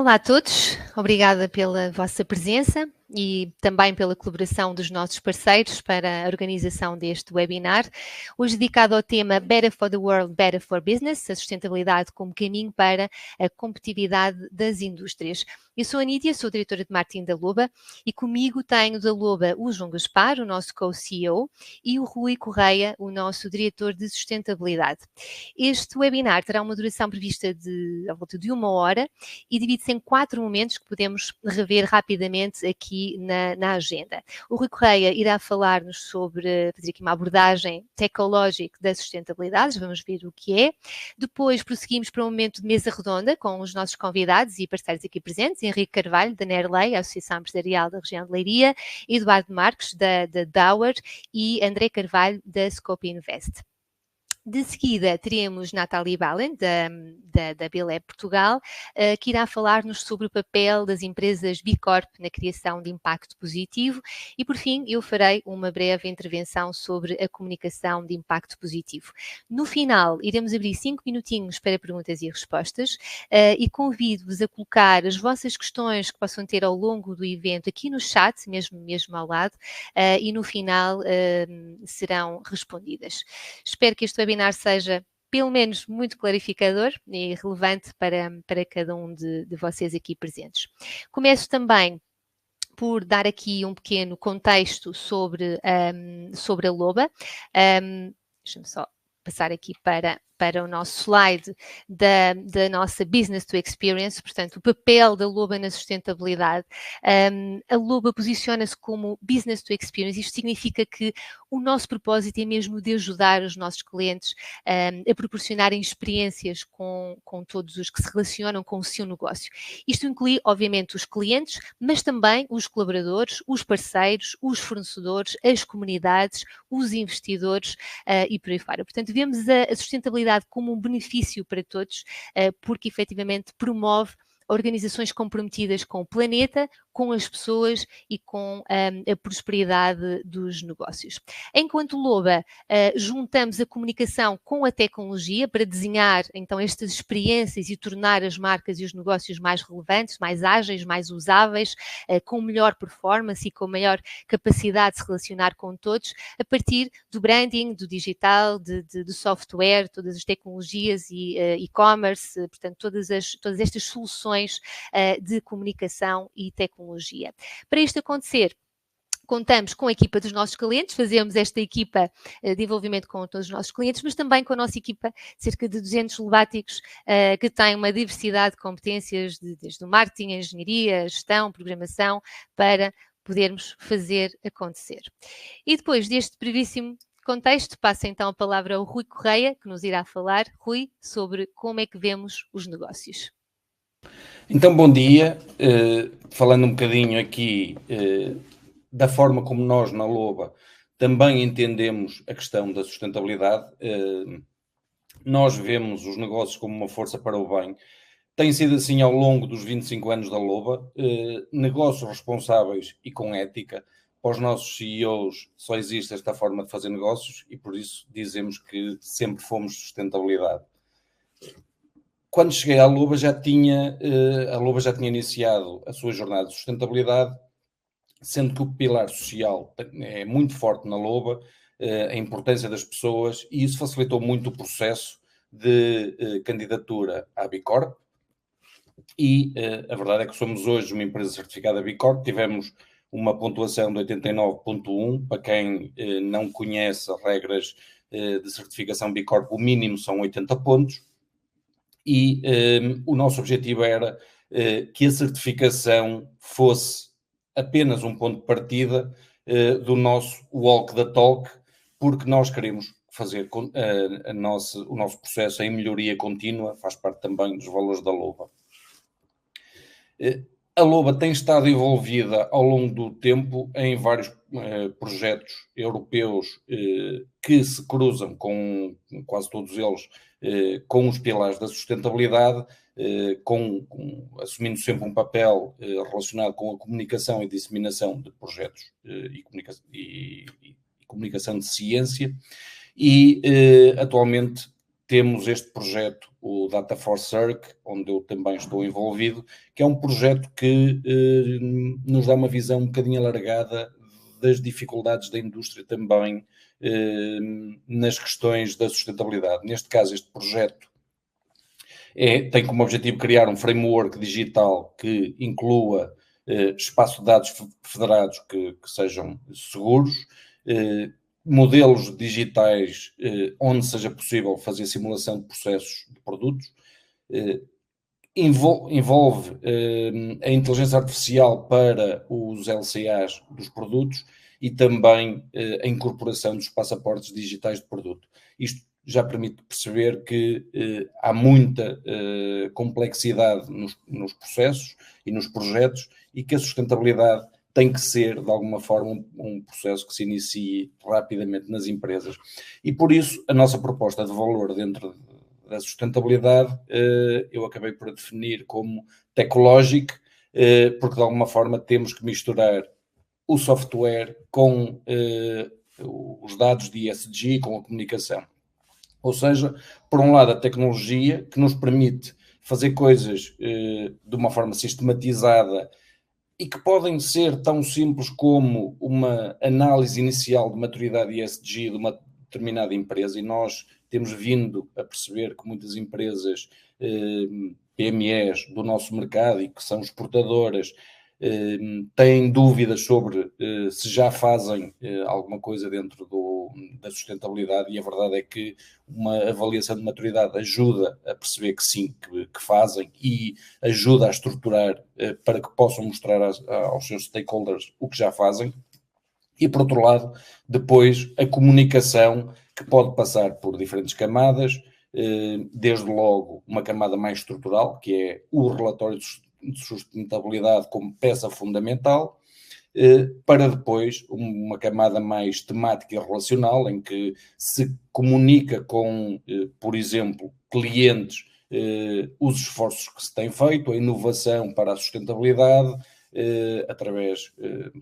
Olá a todos, obrigada pela vossa presença e também pela colaboração dos nossos parceiros para a organização deste webinar, hoje dedicado ao tema Better for the World, Better for Business, a sustentabilidade como caminho para a competitividade das indústrias. Eu sou a Nídia, sou diretora de marketing da Loba e comigo tenho da Loba o João Gaspar, o nosso co-CEO, e o Rui Correia, o nosso diretor de sustentabilidade. Este webinar terá uma duração prevista de à volta de 1 hora e divide-se em 4 momentos que podemos rever rapidamente aqui na agenda. O Rui Correia irá falar-nos sobre, fazer aqui uma abordagem tecnológica da sustentabilidade, vamos ver o que é. Depois prosseguimos para um momento de mesa redonda com os nossos convidados e parceiros aqui presentes, Henrique Carvalho, da Nerlei, a Associação Empresarial da Região de Leiria, Eduardo Marques, da Dower e André Carvalho, da Scope Invest. De seguida, teremos Nathalie Ballen, da Bilé Portugal, que irá falar-nos sobre o papel das empresas B Corp na criação de impacto positivo e, por fim, eu farei uma breve intervenção sobre a comunicação de impacto positivo. No final, iremos abrir 5 minutinhos para perguntas e respostas e convido-vos a colocar as vossas questões que possam ter ao longo do evento aqui no chat, mesmo ao lado, e no final serão respondidas. Espero que este webinar seja, pelo menos, muito clarificador e relevante para cada um de vocês aqui presentes. Começo também por dar aqui um pequeno contexto sobre a Loba. Deixa-me só passar aqui para o nosso slide da nossa Business to Experience, portanto, o papel da Loba na sustentabilidade. A Loba posiciona-se como Business to Experience, isto significa que o nosso propósito é mesmo de ajudar os nossos clientes a proporcionarem experiências com todos os que se relacionam com o seu negócio. Isto inclui, obviamente, os clientes, mas também os colaboradores, os parceiros, os fornecedores, as comunidades, os investidores e por aí fora. Portanto, vemos a sustentabilidade como um benefício para todos, porque efetivamente promove organizações comprometidas com o planeta, com as pessoas e com a prosperidade dos negócios. Enquanto Loba, juntamos a comunicação com a tecnologia para desenhar então estas experiências e tornar as marcas e os negócios mais relevantes, mais ágeis, mais usáveis, com melhor performance e com maior capacidade de se relacionar com todos, a partir do branding, do digital, do software, todas as tecnologias e e-commerce, portanto, todas estas soluções de comunicação e tecnologia. Para isto acontecer, contamos com a equipa dos nossos clientes, fazemos esta equipa de envolvimento com todos os nossos clientes, mas também com a nossa equipa, cerca de 200 lobáticos, que tem uma diversidade de competências, desde o marketing, a engenharia, a gestão, programação, para podermos fazer acontecer. E depois deste brevíssimo contexto, passo então a palavra ao Rui Correia, que nos irá falar, Rui, sobre como é que vemos os negócios. Então, bom dia. Falando um bocadinho aqui da forma como nós, na Loba, também entendemos a questão da sustentabilidade. Nós vemos os negócios como uma força para o bem. Tem sido assim ao longo dos 25 anos da Loba. Negócios responsáveis e com ética. Para os nossos CEOs só existe esta forma de fazer negócios e por isso dizemos que sempre fomos sustentabilidade. Quando cheguei à Loba a Loba já tinha iniciado a sua jornada de sustentabilidade, sendo que o pilar social é muito forte na Loba, a importância das pessoas, e isso facilitou muito o processo de candidatura à B Corp. E a verdade é que somos hoje uma empresa certificada B Corp, tivemos uma pontuação de 89.1, para quem não conhece as regras de certificação B Corp, o mínimo são 80 pontos. E o nosso objetivo era que a certificação fosse apenas um ponto de partida do nosso walk the talk, porque nós queremos fazer o nosso processo em melhoria contínua, faz parte também dos valores da Loba. A Loba tem estado envolvida ao longo do tempo em vários projetos europeus que se cruzam com quase todos eles com os pilares da sustentabilidade, assumindo sempre um papel relacionado com a comunicação e disseminação de projetos e comunicação de ciência. E atualmente temos este projeto, o Data for Circ, onde eu também estou envolvido, que é um projeto que nos dá uma visão um bocadinho alargada das dificuldades da indústria também nas questões da sustentabilidade. Neste caso, este projeto tem como objetivo criar um framework digital que inclua espaço de dados federados que sejam seguros, modelos digitais onde seja possível fazer simulação de processos de produtos, envolve a inteligência artificial para os LCAs dos produtos e também a incorporação dos passaportes digitais de produto. Isto já permite perceber que há muita complexidade nos processos e nos projetos e que a sustentabilidade tem que ser, de alguma forma, um processo que se inicie rapidamente nas empresas. E por isso, a nossa proposta de valor dentro da sustentabilidade, eu acabei por definir como Techlogic, porque de alguma forma temos que misturar o software com os dados de ESG, com a comunicação. Ou seja, por um lado, a tecnologia que nos permite fazer coisas de uma forma sistematizada e que podem ser tão simples como uma análise inicial de maturidade ESG de uma determinada empresa, e nós temos vindo a perceber que muitas empresas PMEs do nosso mercado e que são exportadoras têm dúvidas sobre se já fazem alguma coisa dentro da sustentabilidade, e a verdade é que uma avaliação de maturidade ajuda a perceber que sim, que fazem, e ajuda a estruturar para que possam mostrar aos seus stakeholders o que já fazem. E, por outro lado, depois a comunicação, que pode passar por diferentes camadas, desde logo uma camada mais estrutural, que é o relatório de sustentabilidade como peça fundamental, para depois uma camada mais temática e relacional, em que se comunica com, por exemplo, clientes, os esforços que se têm feito, a inovação para a sustentabilidade, através,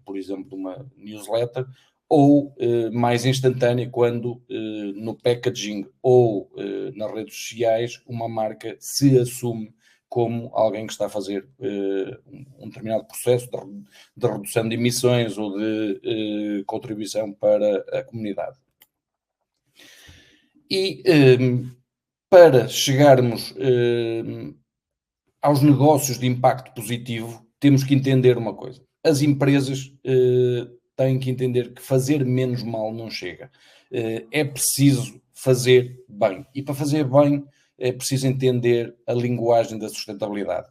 por exemplo, de uma newsletter, ou mais instantânea quando no packaging ou nas redes sociais uma marca se assume como alguém que está a fazer um determinado processo de redução de emissões ou de contribuição para a comunidade. E para chegarmos aos negócios de impacto positivo, temos que entender uma coisa. As empresas têm que entender que fazer menos mal não chega. É preciso fazer bem. E para fazer bem é preciso entender a linguagem da sustentabilidade.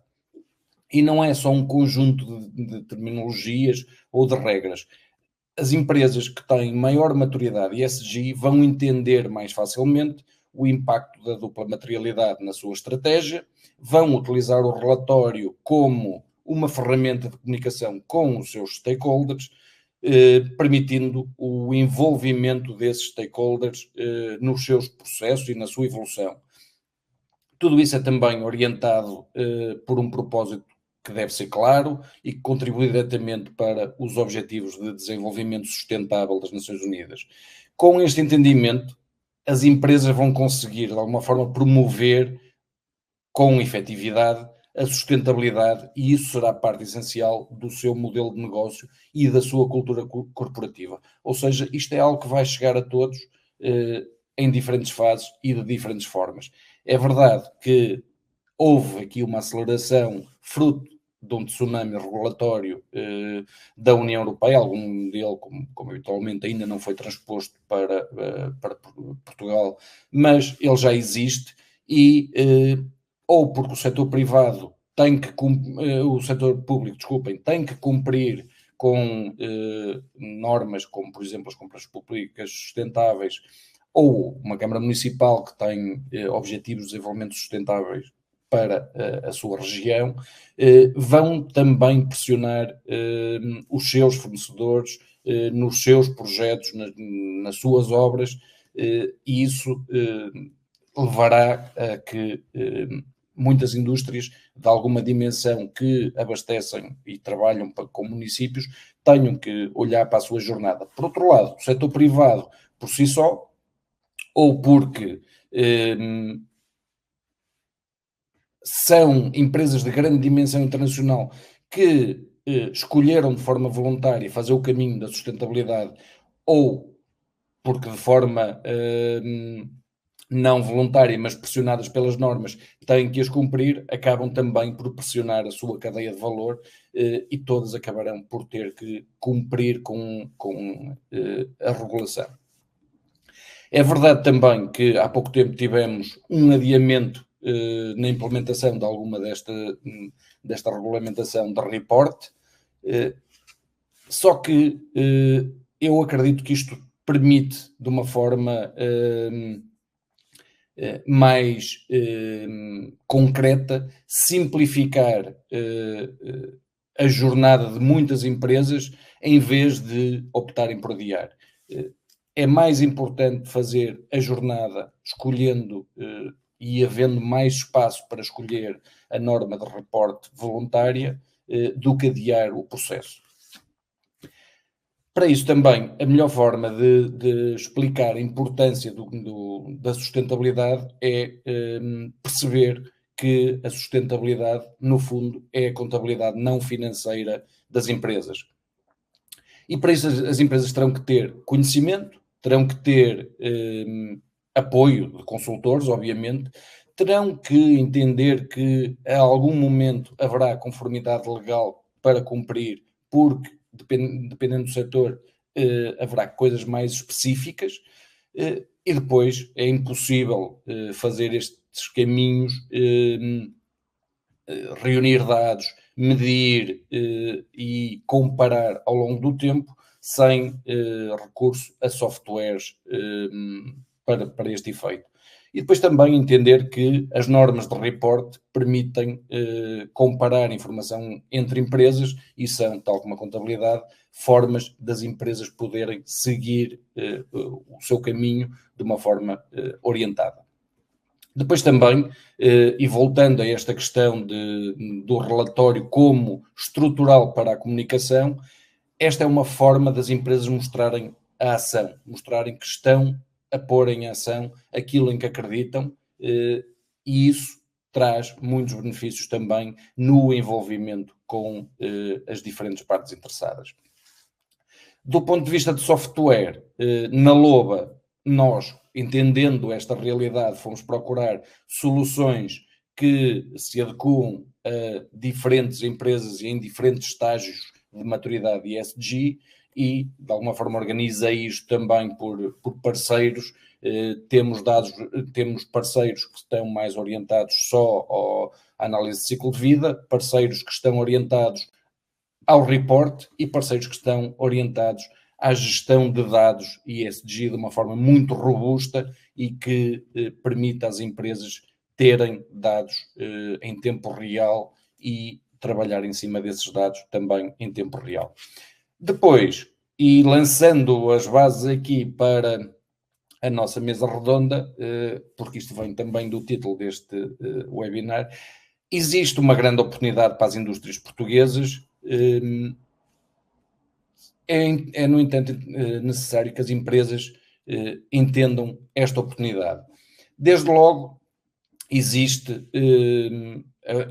E não é só um conjunto de terminologias ou de regras. As empresas que têm maior maturidade ESG vão entender mais facilmente o impacto da dupla materialidade na sua estratégia, vão utilizar o relatório como uma ferramenta de comunicação com os seus stakeholders, permitindo o envolvimento desses stakeholders nos seus processos e na sua evolução. Tudo isso é também orientado por um propósito que deve ser claro e que contribui diretamente para os Objetivos de Desenvolvimento Sustentável das Nações Unidas. Com este entendimento, as empresas vão conseguir, de alguma forma, promover com efetividade a sustentabilidade, e isso será parte essencial do seu modelo de negócio e da sua cultura corporativa. Ou seja, isto é algo que vai chegar a todos em diferentes fases e de diferentes formas. É verdade que houve aqui uma aceleração fruto de um tsunami regulatório da União Europeia, algum dele, como habitualmente, ainda não foi transposto para Portugal, mas ele já existe, e ou porque o setor privado tem que o setor público, desculpem, tem que cumprir com normas como, por exemplo, as compras públicas sustentáveis, ou uma Câmara Municipal que tem objetivos de desenvolvimento sustentáveis para a sua região, vão também pressionar os seus fornecedores nos seus projetos, nas suas obras, e isso levará a que muitas indústrias de alguma dimensão que abastecem e trabalham com municípios tenham que olhar para a sua jornada. Por outro lado, o setor privado, por si só, ou porque são empresas de grande dimensão internacional que escolheram de forma voluntária fazer o caminho da sustentabilidade, ou porque de forma não voluntária, mas pressionadas pelas normas, têm que as cumprir, acabam também por pressionar a sua cadeia de valor e todas acabarão por ter que cumprir com a regulação. É verdade também que há pouco tempo tivemos um adiamento na implementação de alguma desta regulamentação de report, só que eu acredito que isto permite, de uma forma mais concreta, simplificar a jornada de muitas empresas em vez de optarem por adiar. É mais importante fazer a jornada escolhendo e havendo mais espaço para escolher a norma de reporte voluntária do que adiar o processo. Para isso também, a melhor forma de explicar a importância da sustentabilidade é perceber que a sustentabilidade, no fundo, é a contabilidade não financeira das empresas. E para isso as empresas terão que ter conhecimento, terão que ter apoio de consultores, obviamente, terão que entender que a algum momento haverá conformidade legal para cumprir, porque dependendo do setor, haverá coisas mais específicas, e depois é impossível fazer estes caminhos, reunir dados, medir e comparar ao longo do tempo, sem recurso a softwares para este efeito. E depois também entender que as normas de report permitem comparar informação entre empresas e são, tal como a contabilidade, formas das empresas poderem seguir o seu caminho de uma forma orientada. Depois também, e voltando a esta questão do relatório como estrutural para a comunicação, esta é uma forma das empresas mostrarem a ação, mostrarem que estão a pôr em ação aquilo em que acreditam, e isso traz muitos benefícios também no envolvimento com as diferentes partes interessadas. Do ponto de vista de software, na Loba, nós, entendendo esta realidade, fomos procurar soluções que se adequam a diferentes empresas e em diferentes estágios de maturidade ESG, e de alguma forma organizei isto também por parceiros. Temos parceiros que estão mais orientados só à análise de ciclo de vida, parceiros que estão orientados ao report e parceiros que estão orientados à gestão de dados ESG de uma forma muito robusta e que permita às empresas terem dados em tempo real e trabalhar em cima desses dados também em tempo real. Depois, e lançando as bases aqui para a nossa mesa redonda, porque isto vem também do título deste webinar, existe uma grande oportunidade para as indústrias portuguesas. É, no entanto, necessário que as empresas entendam esta oportunidade. Desde logo, existe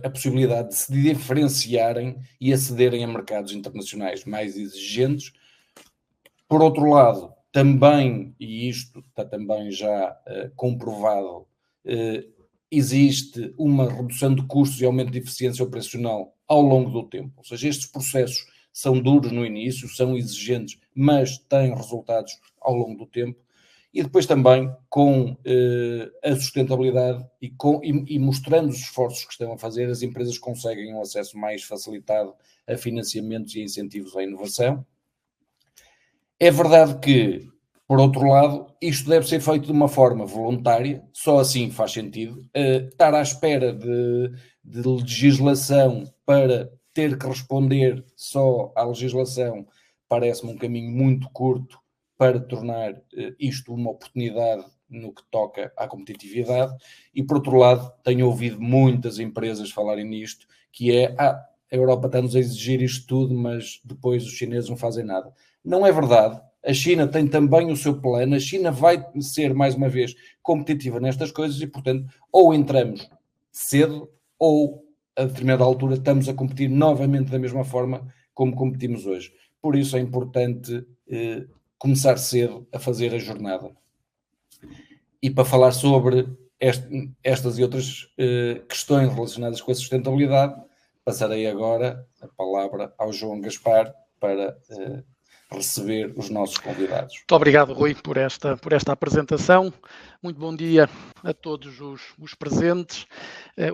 a possibilidade de se diferenciarem e acederem a mercados internacionais mais exigentes. Por outro lado, também, e isto está também já comprovado, existe uma redução de custos e aumento de eficiência operacional ao longo do tempo. Ou seja, estes processos são duros no início, são exigentes, mas têm resultados ao longo do tempo. E depois também, com a sustentabilidade e mostrando os esforços que estão a fazer, as empresas conseguem um acesso mais facilitado a financiamentos e incentivos à inovação. É verdade que, por outro lado, isto deve ser feito de uma forma voluntária, só assim faz sentido. Estar à espera de legislação para ter que responder só à legislação parece-me um caminho muito curto para tornar isto uma oportunidade no que toca à competitividade. E, por outro lado, tenho ouvido muitas empresas falarem nisto, que é, a Europa está-nos a exigir isto tudo, mas depois os chineses não fazem nada. Não é verdade. A China tem também o seu plano, a China vai ser, mais uma vez, competitiva nestas coisas e, portanto, ou entramos cedo ou a determinada altura estamos a competir novamente da mesma forma como competimos hoje. Por isso é importante começar cedo a fazer a jornada. E para falar sobre estas e outras questões relacionadas com a sustentabilidade, passarei agora a palavra ao João Gaspar para receber os nossos convidados. Muito obrigado, Rui, por esta apresentação. Muito bom dia a todos os presentes.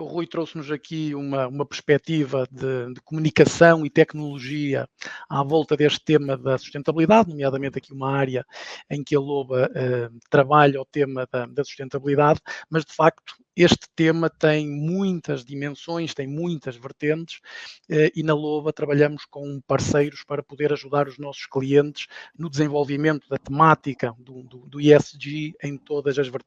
O Rui trouxe-nos aqui uma perspectiva de comunicação e tecnologia à volta deste tema da sustentabilidade, nomeadamente aqui uma área em que a Loba trabalha o tema da sustentabilidade, mas de facto este tema tem muitas dimensões, tem muitas vertentes e na Loba trabalhamos com parceiros para poder ajudar os nossos clientes no desenvolvimento da temática do ESG em todas as vertentes.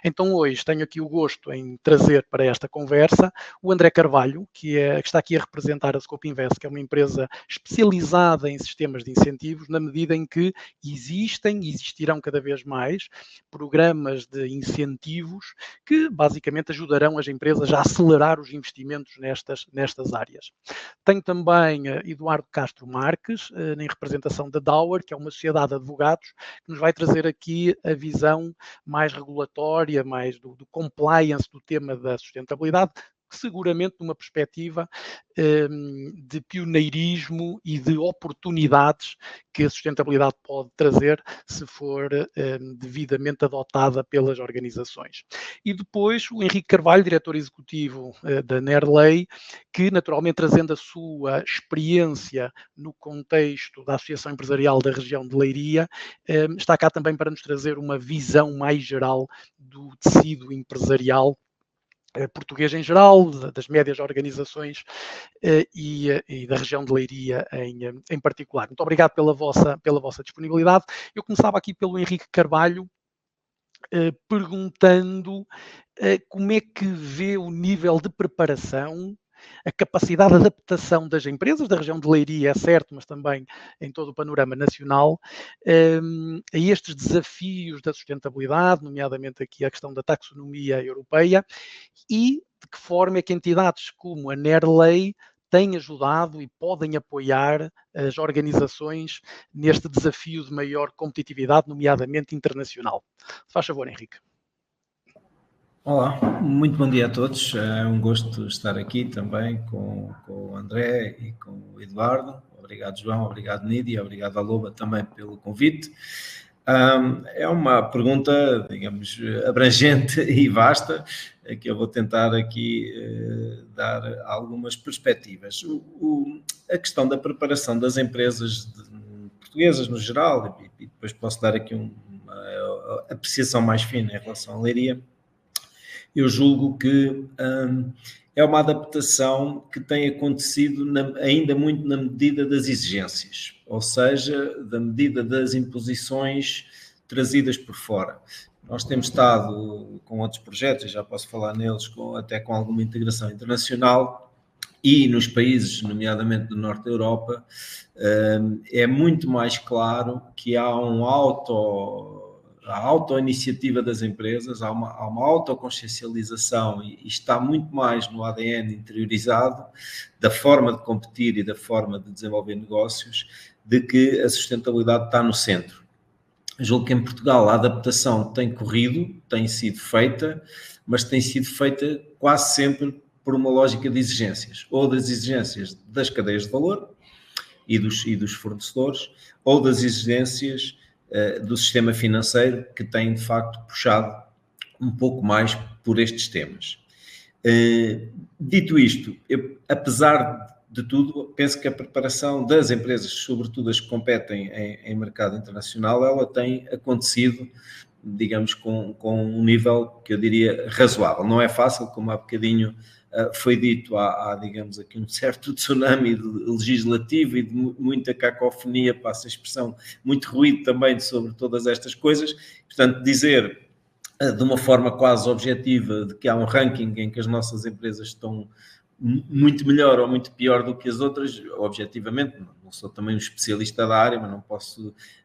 Então hoje tenho aqui o gosto em trazer para esta conversa o André Carvalho, que está aqui a representar a Scope Invest, que é uma empresa especializada em sistemas de incentivos, na medida em que existem e existirão cada vez mais programas de incentivos que basicamente ajudarão as empresas a acelerar os investimentos nestas áreas. Tenho também Eduardo Castro Marques, em representação da Dauer, que é uma sociedade de advogados, que nos vai trazer aqui a visão mais regulatória, mais do compliance do tema da sustentabilidade, seguramente numa perspectiva de pioneirismo e de oportunidades que a sustentabilidade pode trazer se for devidamente adotada pelas organizações. E depois o Henrique Carvalho, diretor executivo da Nerley, que naturalmente trazendo a sua experiência no contexto da Associação Empresarial da região de Leiria, está cá também para nos trazer uma visão mais geral do tecido empresarial português em geral, das médias organizações e da região de Leiria em particular. Muito obrigado pela vossa disponibilidade. Eu começava aqui pelo Henrique Carvalho, perguntando como é que vê o nível de preparação, a capacidade de adaptação das empresas da região de Leiria, é certo, mas também em todo o panorama nacional, a estes desafios da sustentabilidade, nomeadamente aqui a questão da taxonomia europeia, e de que forma é que entidades como a Nerley têm ajudado e podem apoiar as organizações neste desafio de maior competitividade, nomeadamente internacional. Faz favor, Henrique. Olá, muito bom dia a todos. É um gosto estar aqui também com o André e com o Eduardo. Obrigado, João. Obrigado, Nídia. Obrigado à Loba também pelo convite. É uma pergunta, digamos, abrangente e vasta, que eu vou tentar aqui dar algumas perspectivas. A questão da preparação das empresas portuguesas no geral, e depois posso dar aqui uma apreciação mais fina em relação à Leiria. Eu julgo que é uma adaptação que tem acontecido ainda muito na medida das exigências, ou seja, da medida das imposições trazidas por fora. Nós temos estado com outros projetos, já posso falar neles, até com alguma integração internacional, e nos países, nomeadamente do norte da Europa, é muito mais claro que há a auto-iniciativa das empresas, há uma autoconsciencialização e está muito mais no ADN interiorizado da forma de competir e da forma de desenvolver negócios, de que a sustentabilidade está no centro. Eu julgo que em Portugal a adaptação tem corrido, tem sido feita, mas tem sido feita quase sempre por uma lógica de exigências, ou das exigências das cadeias de valor e dos fornecedores, ou das exigências do sistema financeiro, que tem de facto puxado um pouco mais por estes temas. Dito isto, apesar de tudo, penso que a preparação das empresas, sobretudo as que competem em mercado internacional, ela tem acontecido, digamos, com um nível que eu diria razoável. Não é fácil, como há bocadinho foi dito, há, digamos, aqui um certo tsunami legislativo e de muita cacofonia, passa a expressão, muito ruído também sobre todas estas coisas. Portanto, dizer de uma forma quase objetiva de que há um ranking em que as nossas empresas estão muito melhor ou muito pior do que as outras, objetivamente, não sou também um especialista da área, mas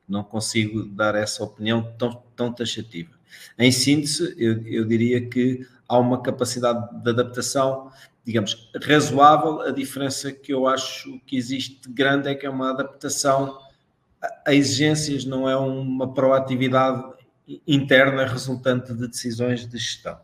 não consigo dar essa opinião tão taxativa. Em síntese, eu diria que há uma capacidade de adaptação digamos, razoável. A diferença que eu acho que existe grande é que é uma adaptação a exigências, não é uma proatividade interna resultante de decisões de gestão.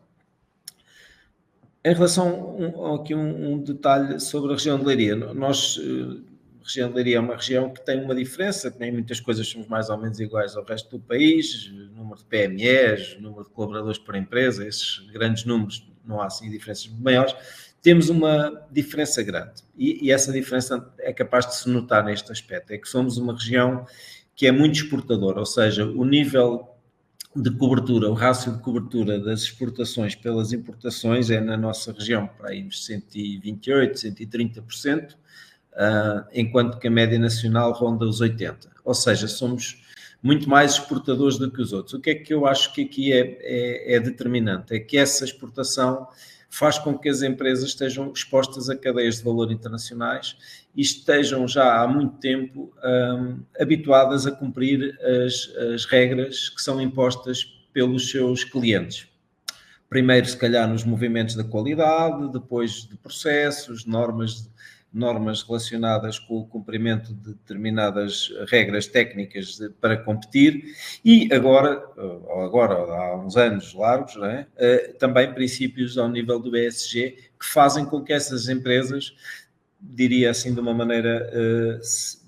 Em relação aqui um detalhe sobre a região de Leiria, a região de Leiria é uma região que tem uma diferença, que nem muitas coisas somos mais ou menos iguais ao resto do país, número de PMEs, número de colaboradores por empresa, esses grandes números, não há assim diferenças maiores. Temos uma diferença grande e essa diferença é capaz de se notar neste aspecto, é que somos uma região que é muito exportadora, ou seja, o nível de cobertura, o rácio de cobertura das exportações pelas importações é na nossa região para aí uns 128%, 130%, enquanto que a média nacional ronda os 80%. Ou seja, somos muito mais exportadores do que os outros. O que é que eu acho que aqui é determinante? É que essa exportação faz com que as empresas estejam expostas a cadeias de valor internacionais e estejam já há muito tempo habituadas a cumprir as regras que são impostas pelos seus clientes. Primeiro, se calhar, nos movimentos da qualidade, depois de processos, normas relacionadas com o cumprimento de determinadas regras técnicas para competir e agora há uns anos largos, não é? Também princípios ao nível do ESG que fazem com que essas empresas, diria assim de uma maneira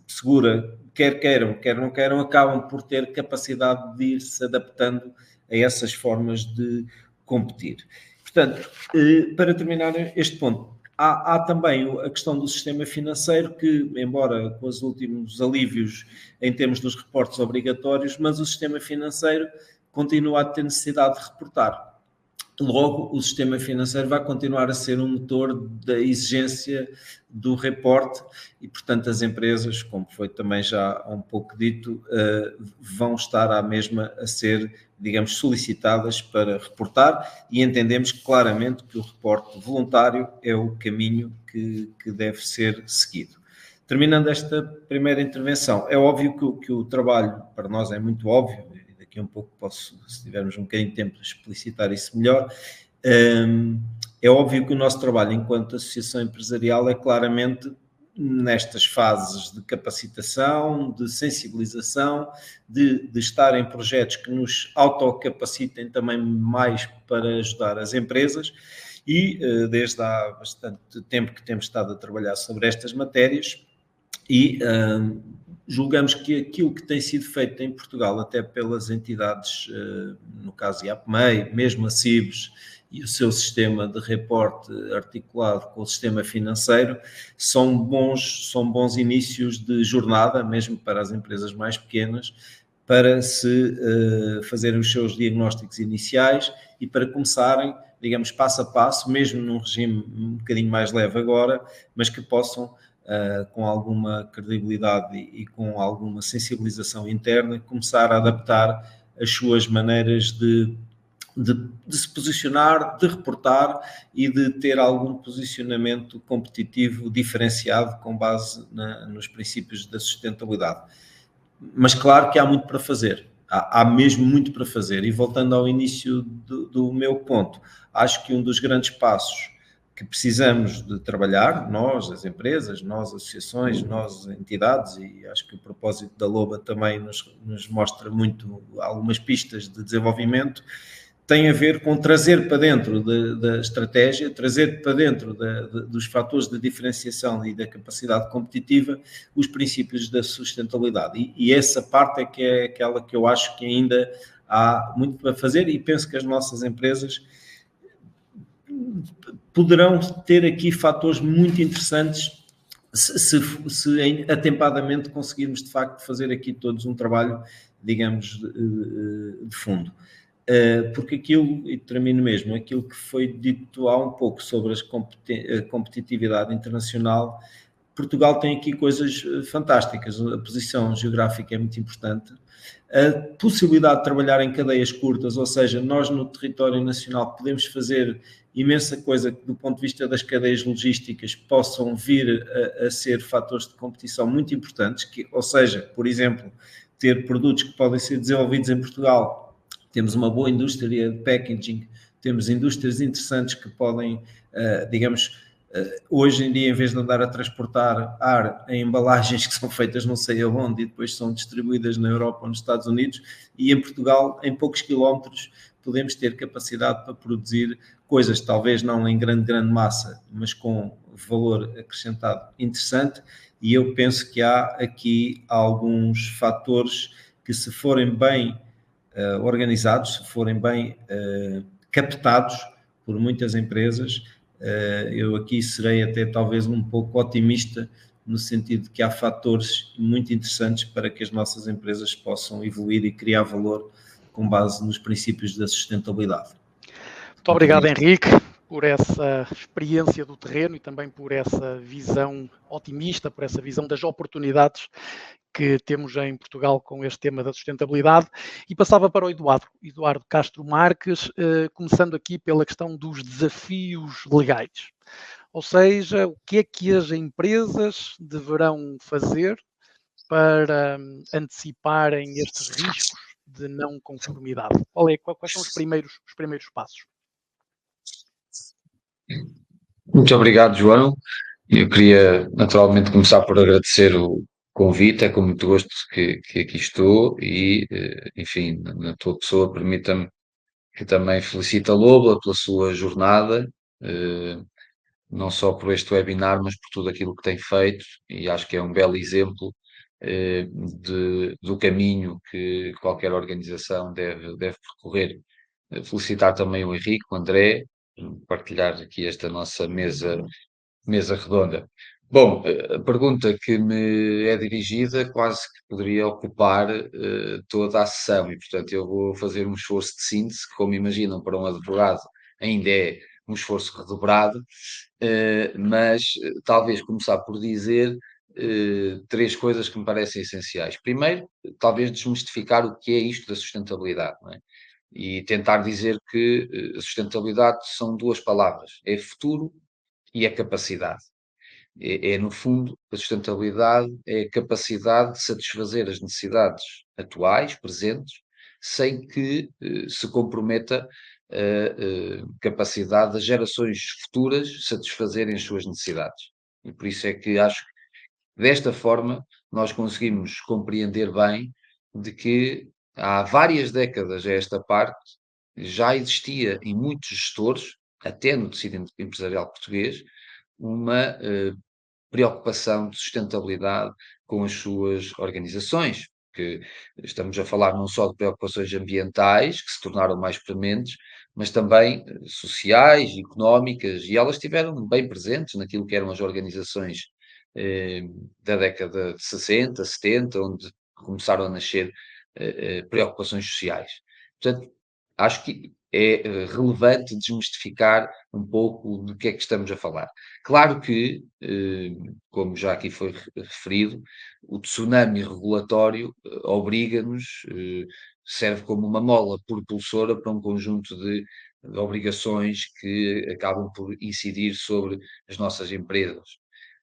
segura, quer queiram, quer não queiram, acabam por ter capacidade de ir se adaptando a essas formas de competir. Portanto, para terminar este ponto, há também a questão do sistema financeiro que, embora com os últimos alívios em termos dos reportes obrigatórios, mas o sistema financeiro continua a ter necessidade de reportar. Logo, o sistema financeiro vai continuar a ser um motor da exigência do reporte e, portanto, as empresas, como foi também já um pouco dito, vão estar à mesma a ser, digamos, solicitadas para reportar e entendemos claramente que o reporte voluntário é o caminho que deve ser seguido. Terminando esta primeira intervenção, é óbvio que o trabalho para nós é muito óbvio, daqui a um pouco posso, se tivermos um bocadinho de tempo, explicitar isso melhor. É óbvio que o nosso trabalho enquanto associação empresarial é claramente nestas fases de capacitação, de sensibilização, de estar em projetos que nos autocapacitem também mais para ajudar as empresas e desde há bastante tempo que temos estado a trabalhar sobre estas matérias e julgamos que aquilo que tem sido feito em Portugal, até pelas entidades, no caso IAPMEI, mesmo a CIBS e o seu sistema de reporte articulado com o sistema financeiro, são bons inícios de jornada, mesmo para as empresas mais pequenas, para se fazerem os seus diagnósticos iniciais e para começarem, digamos, passo a passo, mesmo num regime um bocadinho mais leve agora, mas que possam, com alguma credibilidade e com alguma sensibilização interna, começar a adaptar as suas maneiras de se posicionar, de reportar e de ter algum posicionamento competitivo diferenciado com base nos princípios da sustentabilidade. Mas claro que há muito para fazer, há mesmo muito para fazer. E voltando ao início do meu ponto, acho que um dos grandes passos que precisamos de trabalhar, nós, as empresas, nós, associações, nós, entidades, e acho que o propósito da Loba também nos mostra muito algumas pistas de desenvolvimento, tem a ver com trazer para dentro da estratégia, trazer para dentro dos fatores de diferenciação e da capacidade competitiva os princípios da sustentabilidade. E essa parte é que é aquela que eu acho que ainda há muito para fazer e penso que as nossas empresas poderão ter aqui fatores muito interessantes se atempadamente conseguirmos de facto fazer aqui todos um trabalho, digamos, de fundo. Porque aquilo, e termino mesmo, aquilo que foi dito há um pouco sobre a competitividade internacional, Portugal tem aqui coisas fantásticas, a posição geográfica é muito importante, a possibilidade de trabalhar em cadeias curtas, ou seja, nós no território nacional podemos fazer imensa coisa que do ponto de vista das cadeias logísticas possam vir a ser fatores de competição muito importantes, ou seja, por exemplo, ter produtos que podem ser desenvolvidos em Portugal. Temos uma boa indústria de packaging, temos indústrias interessantes que podem, digamos, Hoje em dia, em vez de andar a transportar ar em embalagens que são feitas não sei aonde e depois são distribuídas na Europa ou nos Estados Unidos, e em Portugal, em poucos quilómetros, podemos ter capacidade para produzir coisas, talvez não em grande massa, mas com valor acrescentado interessante, e eu penso que há aqui alguns fatores que, se forem bem organizados, se forem bem captados por muitas empresas, eu aqui serei até talvez um pouco otimista, no sentido de que há fatores muito interessantes para que as nossas empresas possam evoluir e criar valor com base nos princípios da sustentabilidade. Muito obrigado, Henrique, por essa experiência do terreno e também por essa visão otimista, por essa visão das oportunidades que temos em Portugal com este tema da sustentabilidade. E passava para o Eduardo Castro Marques, começando aqui pela questão dos desafios legais. Ou seja, o que é que as empresas deverão fazer para anteciparem estes riscos de não conformidade? Quais são os primeiros passos? Muito obrigado, João. Eu queria naturalmente começar por agradecer o convite, é com muito gosto que aqui estou e, enfim, na tua pessoa, permita-me que também felicite a Loba pela sua jornada, não só por este webinar, mas por tudo aquilo que tem feito, e acho que é um belo exemplo do caminho que qualquer organização deve percorrer. Felicitar também o Henrique, o André, partilhar aqui esta nossa mesa redonda. Bom, a pergunta que me é dirigida quase que poderia ocupar toda a sessão e, portanto, eu vou fazer um esforço de síntese, que, como imaginam, para um advogado ainda é um esforço redobrado, mas talvez começar por dizer três coisas que me parecem essenciais. Primeiro, talvez desmistificar o que é isto da sustentabilidade, não é? E tentar dizer que a sustentabilidade são duas palavras, é futuro e é capacidade. No fundo, a sustentabilidade é a capacidade de satisfazer as necessidades atuais, presentes, sem que se comprometa a capacidade das gerações futuras satisfazerem as suas necessidades. E por isso é que acho que, desta forma, nós conseguimos compreender bem de que há várias décadas a esta parte já existia em muitos gestores, até no tecido empresarial português, uma preocupação de sustentabilidade com as suas organizações, que estamos a falar não só de preocupações ambientais, que se tornaram mais prementes, mas também sociais, económicas, e elas estiveram bem presentes naquilo que eram as organizações da década de 60, 70, onde começaram a nascer preocupações sociais. Portanto, acho que é relevante desmistificar um pouco do que é que estamos a falar. Claro que, como já aqui foi referido, o tsunami regulatório obriga-nos, serve como uma mola propulsora para um conjunto de obrigações que acabam por incidir sobre as nossas empresas.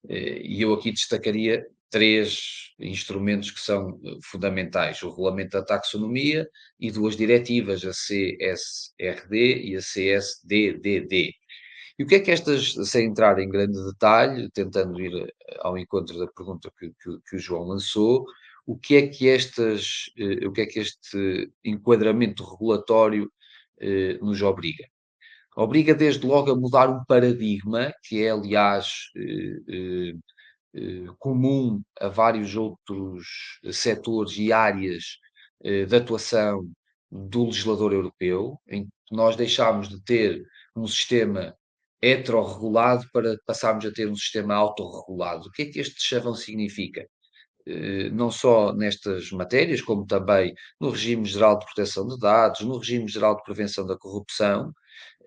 E eu aqui destacaria três instrumentos que são fundamentais: o Regulamento da Taxonomia e duas diretivas, a CSRD e a CSDDD. E o que é que estas, sem entrar em grande detalhe, tentando ir ao encontro da pergunta que o João lançou, o que é que este enquadramento regulatório nos obriga? Obriga desde logo a mudar um paradigma, que é, aliás, comum a vários outros setores e áreas de atuação do legislador europeu, em que nós deixámos de ter um sistema heterorregulado para passarmos a ter um sistema autorregulado. O que é que este chavão significa? Não só nestas matérias, como também no regime geral de proteção de dados, no regime geral de prevenção da corrupção,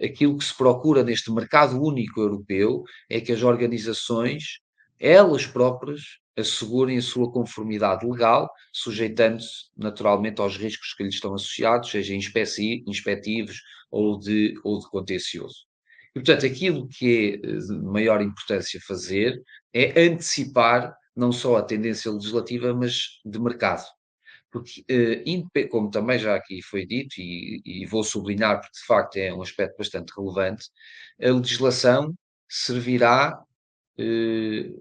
aquilo que se procura neste mercado único europeu é que as organizações, elas próprias, assegurem a sua conformidade legal, sujeitando-se naturalmente aos riscos que lhes estão associados, seja inspectivos ou de contencioso. E, portanto, aquilo que é de maior importância fazer é antecipar não só a tendência legislativa, mas de mercado. Porque, como também já aqui foi dito, e vou sublinhar porque de facto é um aspecto bastante relevante, a legislação servirá,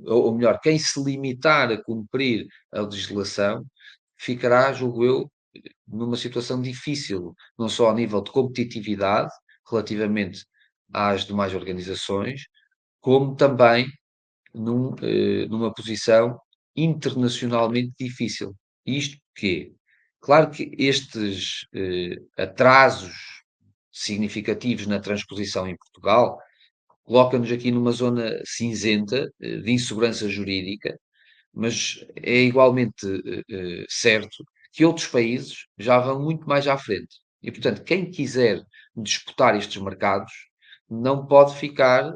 ou melhor, quem se limitar a cumprir a legislação ficará, julgo eu, numa situação difícil, não só ao nível de competitividade relativamente às demais organizações, como também numa posição internacionalmente difícil. Isto porque, claro que estes atrasos significativos na transposição em Portugal coloca-nos aqui numa zona cinzenta de insegurança jurídica, mas é igualmente certo que outros países já vão muito mais à frente. E, portanto, quem quiser disputar estes mercados não pode ficar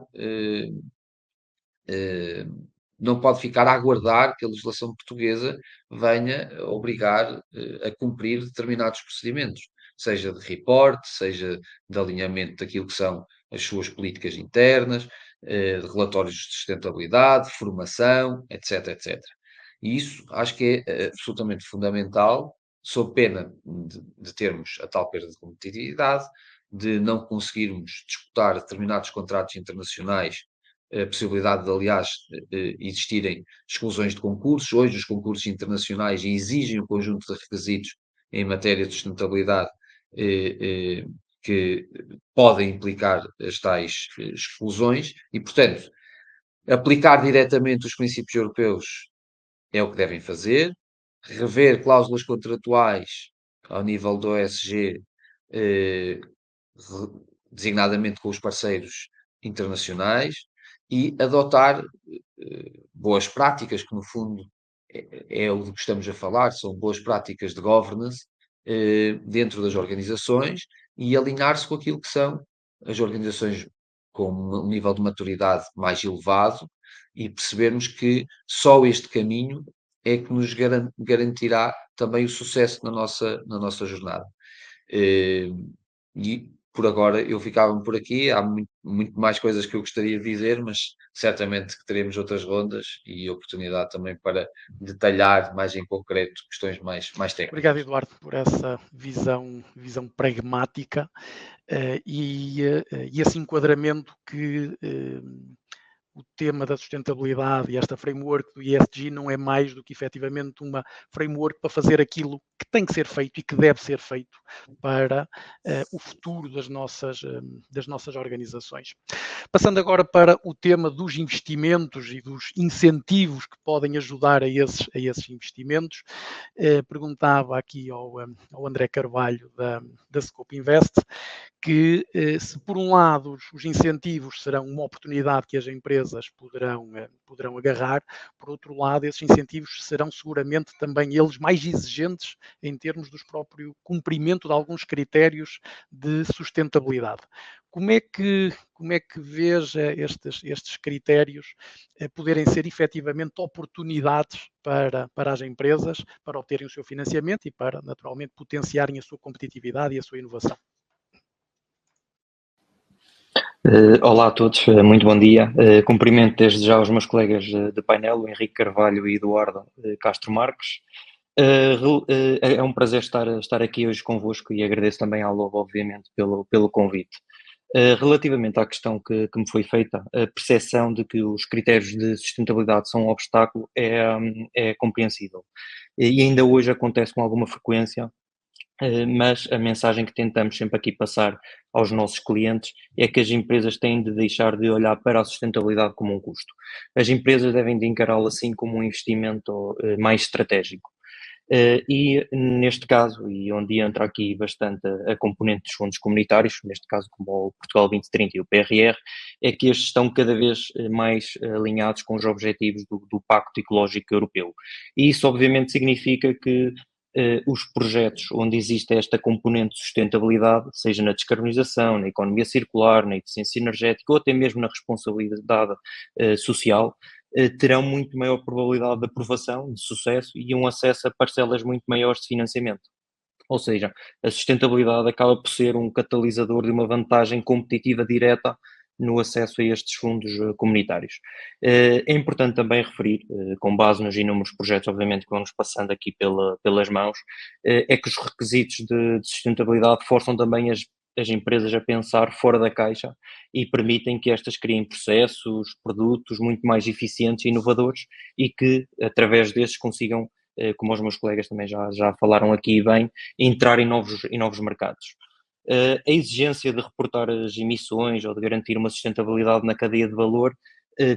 não pode ficar a aguardar que a legislação portuguesa venha a obrigar a cumprir determinados procedimentos, seja de report, seja de alinhamento daquilo que são as suas políticas internas, de relatórios de sustentabilidade, formação, etc, etc. E isso acho que é absolutamente fundamental, sob pena de termos a tal perda de competitividade, de não conseguirmos disputar determinados contratos internacionais, a possibilidade de, aliás, existirem exclusões de concursos. Hoje, os concursos internacionais exigem um conjunto de requisitos em matéria de sustentabilidade que podem implicar as tais exclusões e, portanto, aplicar diretamente os princípios europeus é o que devem fazer, rever cláusulas contratuais ao nível do OSG, designadamente com os parceiros internacionais, e adotar boas práticas, que no fundo é o de que estamos a falar, são boas práticas de governance dentro das organizações e alinhar-se com aquilo que são as organizações com um nível de maturidade mais elevado e percebermos que só este caminho é que nos garantirá também o sucesso na nossa jornada. E por agora eu ficava por aqui. Há muito mais coisas que eu gostaria de dizer, mas certamente que teremos outras rondas e oportunidade também para detalhar mais em concreto questões mais técnicas. Obrigado, Eduardo, por essa visão pragmática e esse enquadramento que o tema da sustentabilidade e esta framework do ESG não é mais do que efetivamente uma framework para fazer aquilo que tem que ser feito e que deve ser feito para o futuro das nossas organizações. Passando agora para o tema dos investimentos e dos incentivos que podem ajudar a esses investimentos, perguntava aqui ao André Carvalho da Scope Invest que se por um lado os incentivos serão uma oportunidade que as empresas poderão agarrar, por outro lado esses incentivos serão seguramente também eles mais exigentes em termos do próprio cumprimento de alguns critérios de sustentabilidade. Como é que vês estes critérios poderem ser efetivamente oportunidades para as empresas, para obterem o seu financiamento e para, naturalmente, potenciarem a sua competitividade e a sua inovação? Olá a todos, muito bom dia. Cumprimento desde já os meus colegas de painel, o Henrique Carvalho e Eduardo Castro Marques. É um prazer estar aqui hoje convosco e agradeço também à Lobo, obviamente, pelo convite. Relativamente à questão que me foi feita, a percepção de que os critérios de sustentabilidade são um obstáculo é compreensível. E ainda hoje acontece com alguma frequência, mas a mensagem que tentamos sempre aqui passar aos nossos clientes é que as empresas têm de deixar de olhar para a sustentabilidade como um custo. As empresas devem de encará-la assim como um investimento mais estratégico. E neste caso, e onde entra aqui bastante a componente dos fundos comunitários, neste caso como o Portugal 2030 e o PRR, é que estes estão cada vez mais alinhados com os objetivos do Pacto Ecológico Europeu. E isso obviamente significa que os projetos onde existe esta componente de sustentabilidade, seja na descarbonização, na economia circular, na eficiência energética ou até mesmo na responsabilidade social, terão muito maior probabilidade de aprovação, de sucesso e um acesso a parcelas muito maiores de financiamento. Ou seja, a sustentabilidade acaba por ser um catalisador de uma vantagem competitiva direta no acesso a estes fundos comunitários. É importante também referir, com base nos inúmeros projetos, obviamente, que vamos passando aqui pelas mãos, é que os requisitos de sustentabilidade forçam também as as empresas a pensar fora da caixa e permitem que estas criem processos, produtos muito mais eficientes e inovadores e que, através desses, consigam, como os meus colegas também já falaram aqui bem, entrar em novos mercados. A exigência de reportar as emissões ou de garantir uma sustentabilidade na cadeia de valor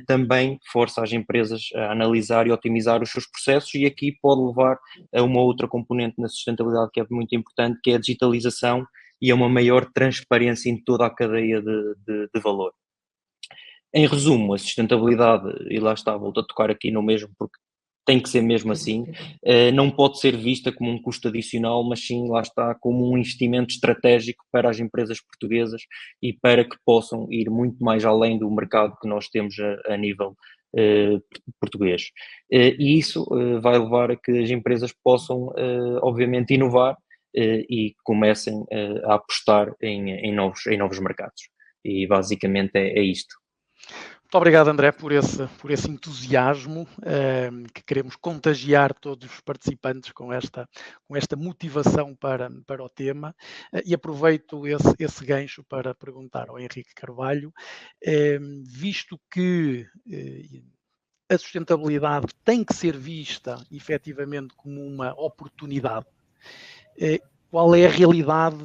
também força as empresas a analisar e otimizar os seus processos, e aqui pode levar a uma outra componente na sustentabilidade que é muito importante, que é a digitalização e a uma maior transparência em toda a cadeia de valor. Em resumo, a sustentabilidade, e lá está, volto a tocar aqui no mesmo porque tem que ser mesmo assim, não pode ser vista como um custo adicional, mas sim, lá está, como um investimento estratégico para as empresas portuguesas e para que possam ir muito mais além do mercado que nós temos a nível português. E isso vai levar a que as empresas possam, obviamente, inovar e comecem a apostar em novos mercados. E basicamente é isto. Muito obrigado, André, por esse entusiasmo que queremos contagiar todos os participantes com esta motivação para o tema. E aproveito esse gancho para perguntar ao Henrique Carvalho, visto que a sustentabilidade tem que ser vista efetivamente como uma oportunidade, qual é a realidade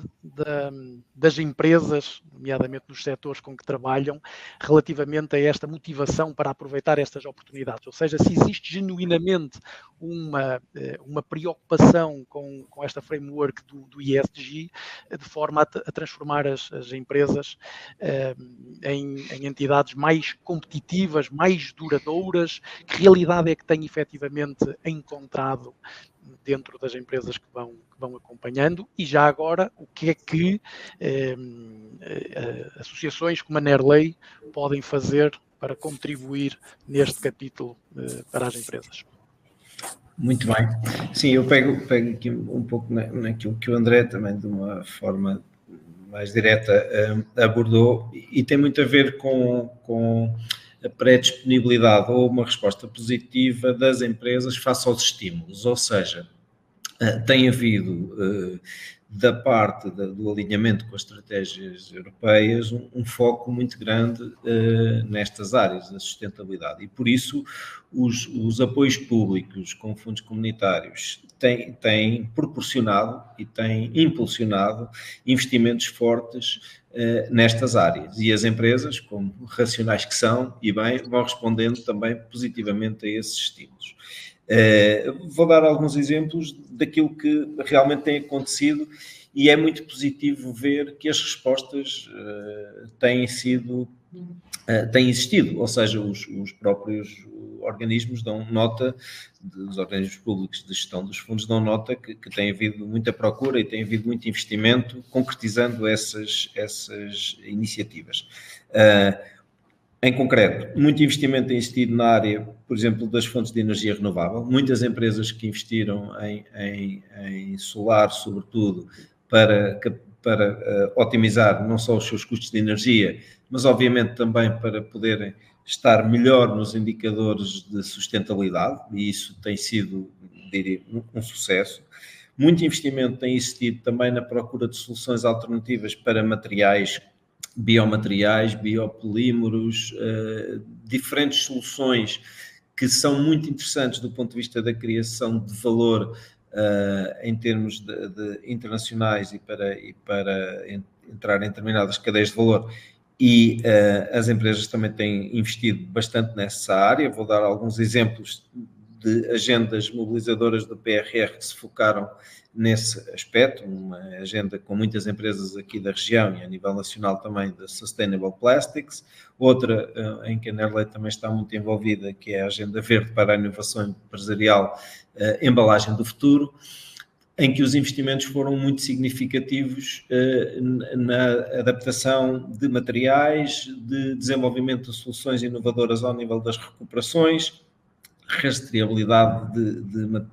das empresas, nomeadamente nos setores com que trabalham, relativamente a esta motivação para aproveitar estas oportunidades? Ou seja, se existe genuinamente uma preocupação com esta framework do ESG, de forma a transformar as empresas em entidades mais competitivas, mais duradouras. Que realidade é que tem efetivamente encontrado dentro das empresas que vão acompanhando? E já agora, o que é que associações como a Nerley podem fazer para contribuir neste capítulo para as empresas? Muito bem. Sim, eu pego aqui um pouco naquilo que o André também, de uma forma mais direta, abordou, e tem muito a ver com a pré-disponibilidade ou uma resposta positiva das empresas face aos estímulos, ou seja, tem havido, da parte do alinhamento com as estratégias europeias, um foco muito grande nestas áreas da sustentabilidade, e por isso os apoios públicos com fundos comunitários têm proporcionado e têm impulsionado investimentos fortes nestas áreas, e as empresas, como racionais que são, e bem, vão respondendo também positivamente a esses estímulos. Vou dar alguns exemplos daquilo que realmente tem acontecido, e é muito positivo ver que as respostas têm existido, ou seja, os próprios organismos dão nota, os organismos públicos de gestão dos fundos dão nota que tem havido muita procura e tem havido muito investimento concretizando essas iniciativas. Em concreto, muito investimento tem existido na área, por exemplo, das fontes de energia renovável. Muitas empresas que investiram em solar, sobretudo, para otimizar não só os seus custos de energia, mas obviamente também para poderem estar melhor nos indicadores de sustentabilidade, e isso tem sido, diria, um sucesso. Muito investimento tem existido também na procura de soluções alternativas para materiais, biomateriais, biopolímeros, diferentes soluções que são muito interessantes do ponto de vista da criação de valor em termos de internacionais e para entrar em determinadas cadeias de valor, e as empresas também têm investido bastante nessa área. Vou dar alguns exemplos de agendas mobilizadoras do PRR que se focaram nesse aspecto, uma agenda com muitas empresas aqui da região e a nível nacional também, da Sustainable Plastics. Outra em que a Nerley também está muito envolvida, que é a Agenda Verde para a Inovação Empresarial, Embalagem do Futuro, em que os investimentos foram muito significativos na adaptação de materiais, de desenvolvimento de soluções inovadoras ao nível das recuperações, rastreabilidade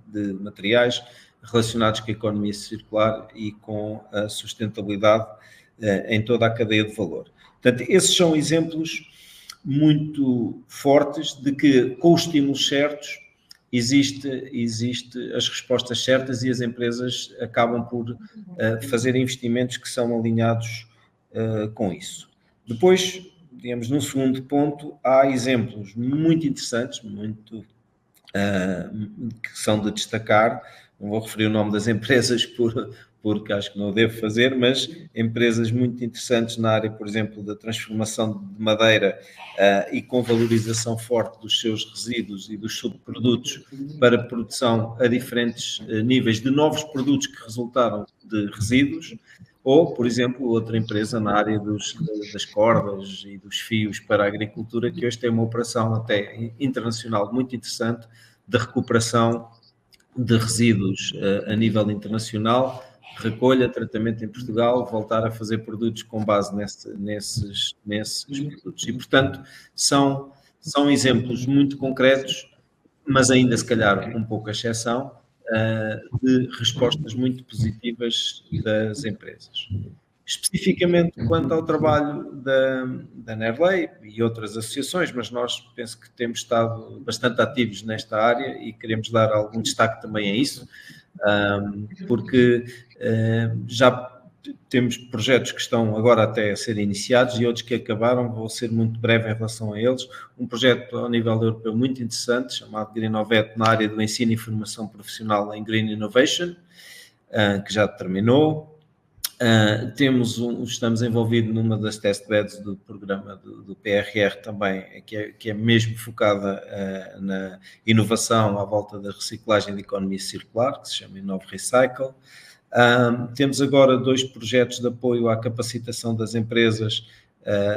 de materiais relacionados com a economia circular e com a sustentabilidade em toda a cadeia de valor. Portanto, esses são exemplos muito fortes de que, com os estímulos certos, existe as respostas certas, e as empresas acabam por fazer investimentos que são alinhados com isso. Depois, digamos, no segundo ponto, há exemplos muito interessantes, que são de destacar. Não vou referir o nome das empresas porque acho que não o devo fazer, mas empresas muito interessantes na área, por exemplo, da transformação de madeira e com valorização forte dos seus resíduos e dos subprodutos para produção a diferentes níveis de novos produtos que resultaram de resíduos. Ou, por exemplo, outra empresa na área das cordas e dos fios para a agricultura, que hoje tem uma operação até internacional muito interessante de recuperação de resíduos a nível internacional, recolha, tratamento em Portugal, voltar a fazer produtos com base nesses produtos. E, portanto, são exemplos muito concretos, mas ainda se calhar um pouco a exceção, de respostas muito positivas das empresas. Especificamente quanto ao trabalho da Nerley e outras associações, mas nós penso que temos estado bastante ativos nesta área e queremos dar algum destaque também a isso, porque já temos projetos que estão agora até a ser iniciados e outros que acabaram. Vou ser muito breve em relação a eles. Um projeto ao nível europeu muito interessante, chamado Greenovet, na área do ensino e formação profissional em Green Innovation, que já terminou. Estamos envolvidos numa das testbeds do programa do PRR também, que é mesmo focada na inovação à volta da reciclagem de economia circular, que se chama Inove Recycle. Temos agora 2 projetos de apoio à capacitação das empresas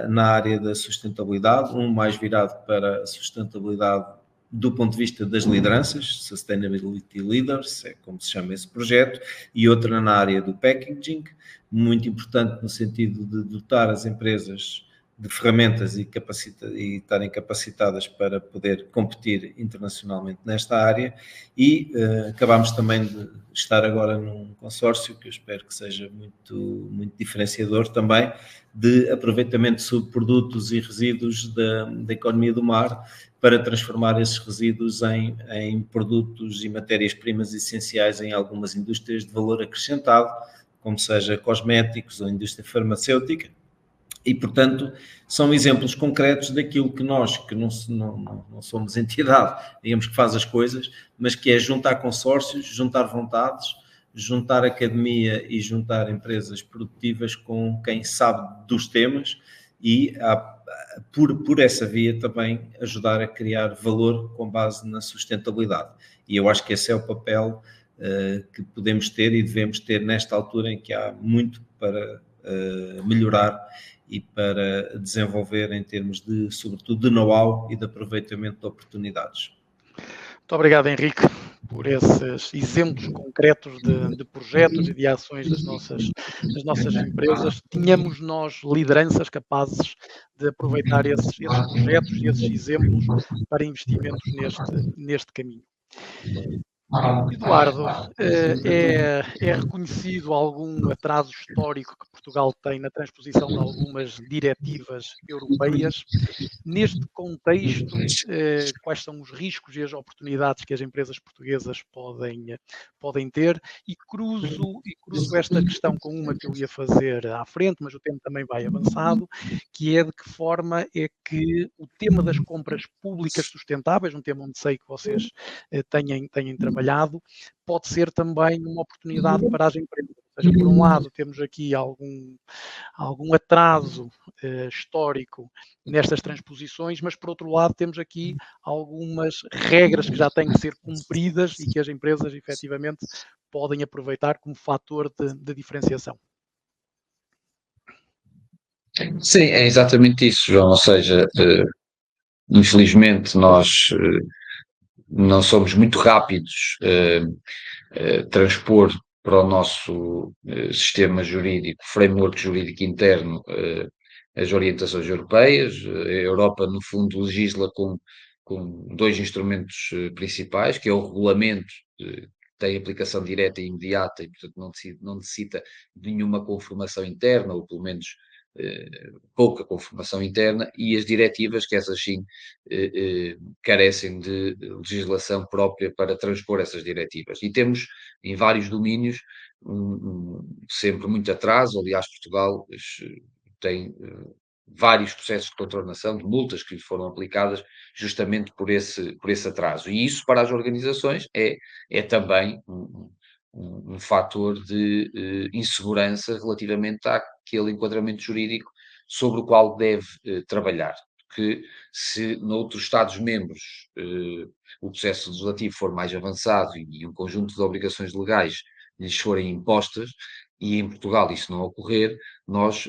na área da sustentabilidade, um mais virado para a sustentabilidade do ponto de vista das lideranças, Sustainability Leaders, é como se chama esse projeto, e outra na área do packaging, muito importante no sentido de dotar as empresas de ferramentas e estarem capacitadas para poder competir internacionalmente nesta área. E acabámos também de estar agora num consórcio que eu espero que seja muito, muito diferenciador também, de aproveitamento de subprodutos e resíduos da economia do mar, para transformar esses resíduos em produtos e matérias-primas essenciais em algumas indústrias de valor acrescentado, como seja cosméticos ou indústria farmacêutica. E, portanto, são exemplos concretos daquilo que nós, que não somos entidade, digamos que faz as coisas, mas que é juntar consórcios, juntar vontades, juntar academia e juntar empresas produtivas com quem sabe dos temas e, por essa via, também ajudar a criar valor com base na sustentabilidade. E eu acho que esse é o papel que podemos ter e devemos ter nesta altura em que há muito para melhorar e para desenvolver em termos de, sobretudo, de know-how e de aproveitamento de oportunidades. Muito obrigado, Henrique, por esses exemplos concretos de projetos e de ações das nossas empresas. Tínhamos nós lideranças capazes de aproveitar esses projetos e esses exemplos para investimentos neste caminho. Eduardo, é reconhecido algum atraso histórico que Portugal tem na transposição de algumas diretivas europeias. Neste contexto, quais são os riscos e as oportunidades que as empresas portuguesas podem ter? E cruzo esta questão com uma que eu ia fazer à frente, mas o tempo também vai avançado, que é de que forma é que o tema das compras públicas sustentáveis, um tema onde sei que vocês têm trabalhado, pode ser também uma oportunidade para as empresas. Ou seja, por um lado, temos aqui algum atraso histórico nestas transposições, mas por outro lado temos aqui algumas regras que já têm que ser cumpridas e que as empresas efetivamente podem aproveitar como fator de diferenciação. Sim, é exatamente isso, João. Ou seja, infelizmente nós não somos muito rápidos a transpor para o nosso sistema jurídico, framework jurídico interno, as orientações europeias. A Europa, no fundo, legisla com 2 instrumentos principais, que é o regulamento, que tem aplicação direta e imediata e, portanto, não necessita de nenhuma conformação interna, ou pelo menos pouca conformação interna, e as diretivas, que essas sim carecem de legislação própria para transpor essas diretivas. E temos, em vários domínios, sempre muito atraso. Aliás, Portugal tem vários processos de contornação, de multas que lhe foram aplicadas justamente por esse atraso. E isso, para as organizações, é também um fator de insegurança relativamente àquele enquadramento jurídico sobre o qual deve trabalhar. Porque se noutros Estados-membros o processo legislativo for mais avançado e um conjunto de obrigações legais lhes forem impostas, e em Portugal isso não ocorrer, nós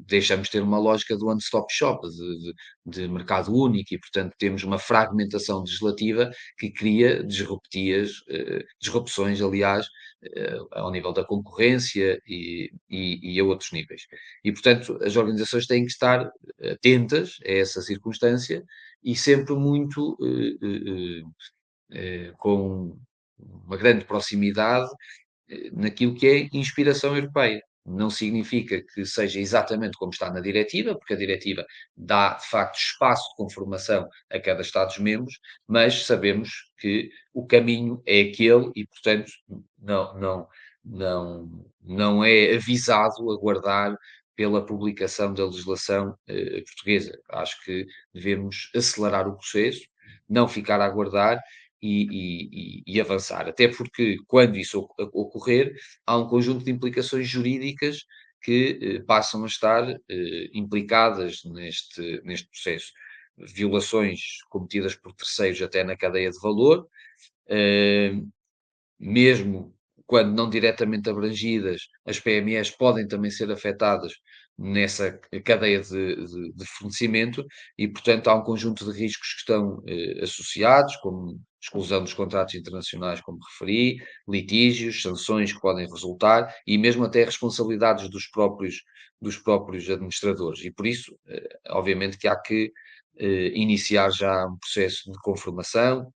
deixamos de ter uma lógica do one-stop shop, de mercado único, e, portanto, temos uma fragmentação legislativa que cria disrupções, aliás, ao nível da concorrência e a outros níveis. E, portanto, as organizações têm que estar atentas a essa circunstância e sempre muito com uma grande proximidade naquilo que é inspiração europeia. Não significa que seja exatamente como está na diretiva, porque a diretiva dá, de facto, espaço de conformação a cada Estados-membros, mas sabemos que o caminho é aquele e, portanto, não é avisado aguardar pela publicação da legislação portuguesa. Acho que devemos acelerar o processo, não ficar a aguardar e avançar. Até porque, quando isso ocorrer, há um conjunto de implicações jurídicas que passam a estar implicadas neste processo. Violações cometidas por terceiros até na cadeia de valor, mesmo quando não diretamente abrangidas, as PMEs podem também ser afetadas nessa cadeia de fornecimento e, portanto, há um conjunto de riscos que estão associados, como exclusão dos contratos internacionais, como referi, litígios, sanções que podem resultar e mesmo até responsabilidades dos próprios administradores. E, por isso, obviamente que há que iniciar já um processo de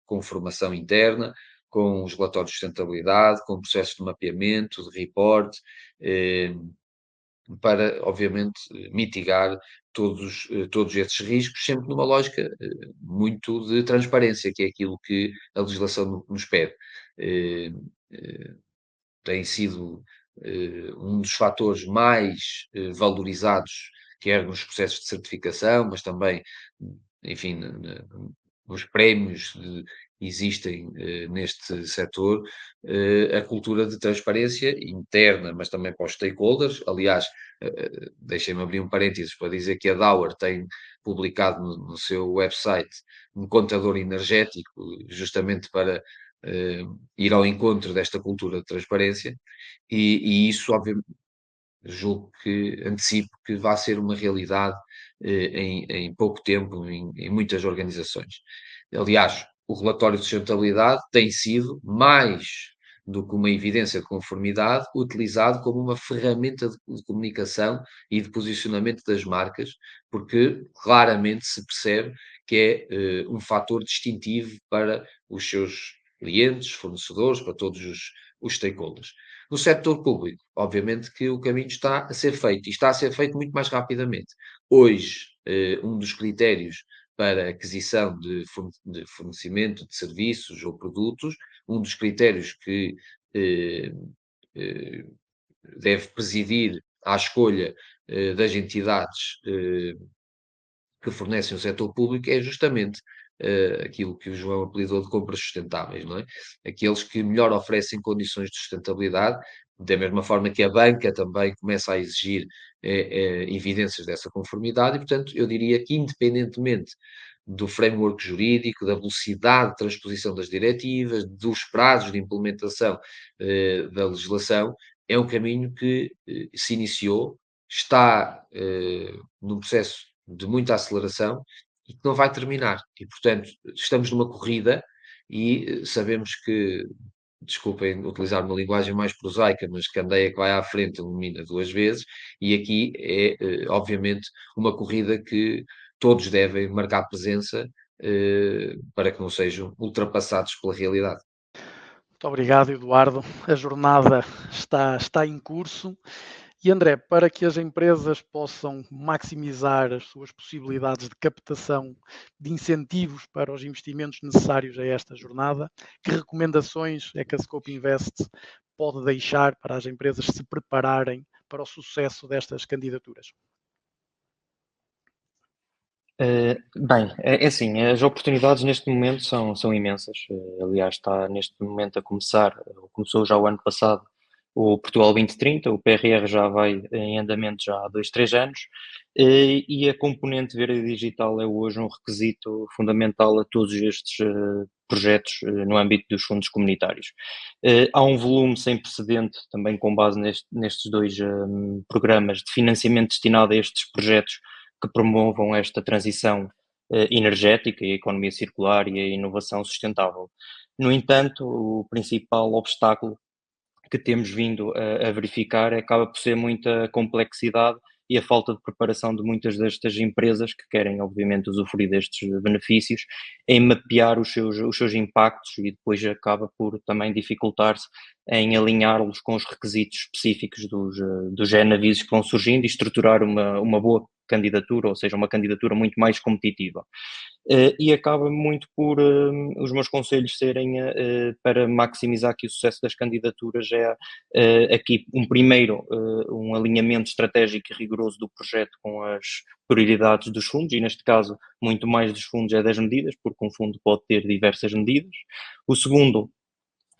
conformação interna, com os relatórios de sustentabilidade, com processos de mapeamento, de report, para, obviamente, mitigar todos esses riscos, sempre numa lógica muito de transparência, que é aquilo que a legislação nos pede. Tem sido um dos fatores mais valorizados, quer nos processos de certificação, mas também, enfim, nos prémios existem neste setor, a cultura de transparência interna, mas também para os stakeholders. Aliás, deixem-me abrir um parênteses para dizer que a Dower tem publicado no seu website um contador energético, justamente para ir ao encontro desta cultura de transparência, e isso, obviamente, julgo que antecipo que vai ser uma realidade em pouco tempo em muitas organizações. Aliás, o relatório de sustentabilidade tem sido, mais do que uma evidência de conformidade, utilizado como uma ferramenta de comunicação e de posicionamento das marcas, porque claramente se percebe que é um fator distintivo para os seus clientes, fornecedores, para todos os stakeholders. No setor público, obviamente que o caminho está a ser feito, e está a ser feito muito mais rapidamente. Hoje, um dos critérios para aquisição de fornecimento de serviços ou produtos, um dos critérios que deve presidir à escolha das entidades que fornecem o setor público é justamente aquilo que o João apelidou de compras sustentáveis, não é? Aqueles que melhor oferecem condições de sustentabilidade, da mesma forma que a banca também começa a exigir evidências dessa conformidade, e, portanto, eu diria que, independentemente do framework jurídico, da velocidade de transposição das diretivas, dos prazos de implementação da legislação, é um caminho que se iniciou, está num processo de muita aceleração e que não vai terminar. E, portanto, estamos numa corrida e sabemos que, desculpem utilizar uma linguagem mais prosaica, mas que a candeia que vai à frente ilumina duas vezes, e aqui é, obviamente, uma corrida que todos devem marcar presença para que não sejam ultrapassados pela realidade. Muito obrigado, Eduardo. A jornada está em curso. E André, para que as empresas possam maximizar as suas possibilidades de captação de incentivos para os investimentos necessários a esta jornada, que recomendações é que a Scope Invest pode deixar para as empresas se prepararem para o sucesso destas candidaturas? Bem, é assim, as oportunidades neste momento são imensas. Aliás, está neste momento a começou já o ano passado o Portugal 2030, o PRR já vai em andamento já há 2, 3 anos, e a componente verde digital é hoje um requisito fundamental a todos estes projetos no âmbito dos fundos comunitários. Há um volume sem precedente, também com base nestes dois programas de financiamento destinado a estes projetos que promovam esta transição energética e a economia circular e a inovação sustentável. No entanto, o principal obstáculo que temos vindo a verificar acaba por ser muita complexidade e a falta de preparação de muitas destas empresas que querem, obviamente, usufruir destes benefícios, em mapear os seus impactos, e depois acaba por também dificultar-se em alinhá-los com os requisitos específicos dos GNAVIS que vão surgindo e estruturar uma boa candidatura, ou seja, uma candidatura muito mais competitiva. E acaba muito por os meus conselhos serem para maximizar aqui o sucesso das candidaturas aqui um alinhamento estratégico e rigoroso do projeto com as prioridades dos fundos, e neste caso muito mais dos fundos é das medidas, porque um fundo pode ter diversas medidas. O segundo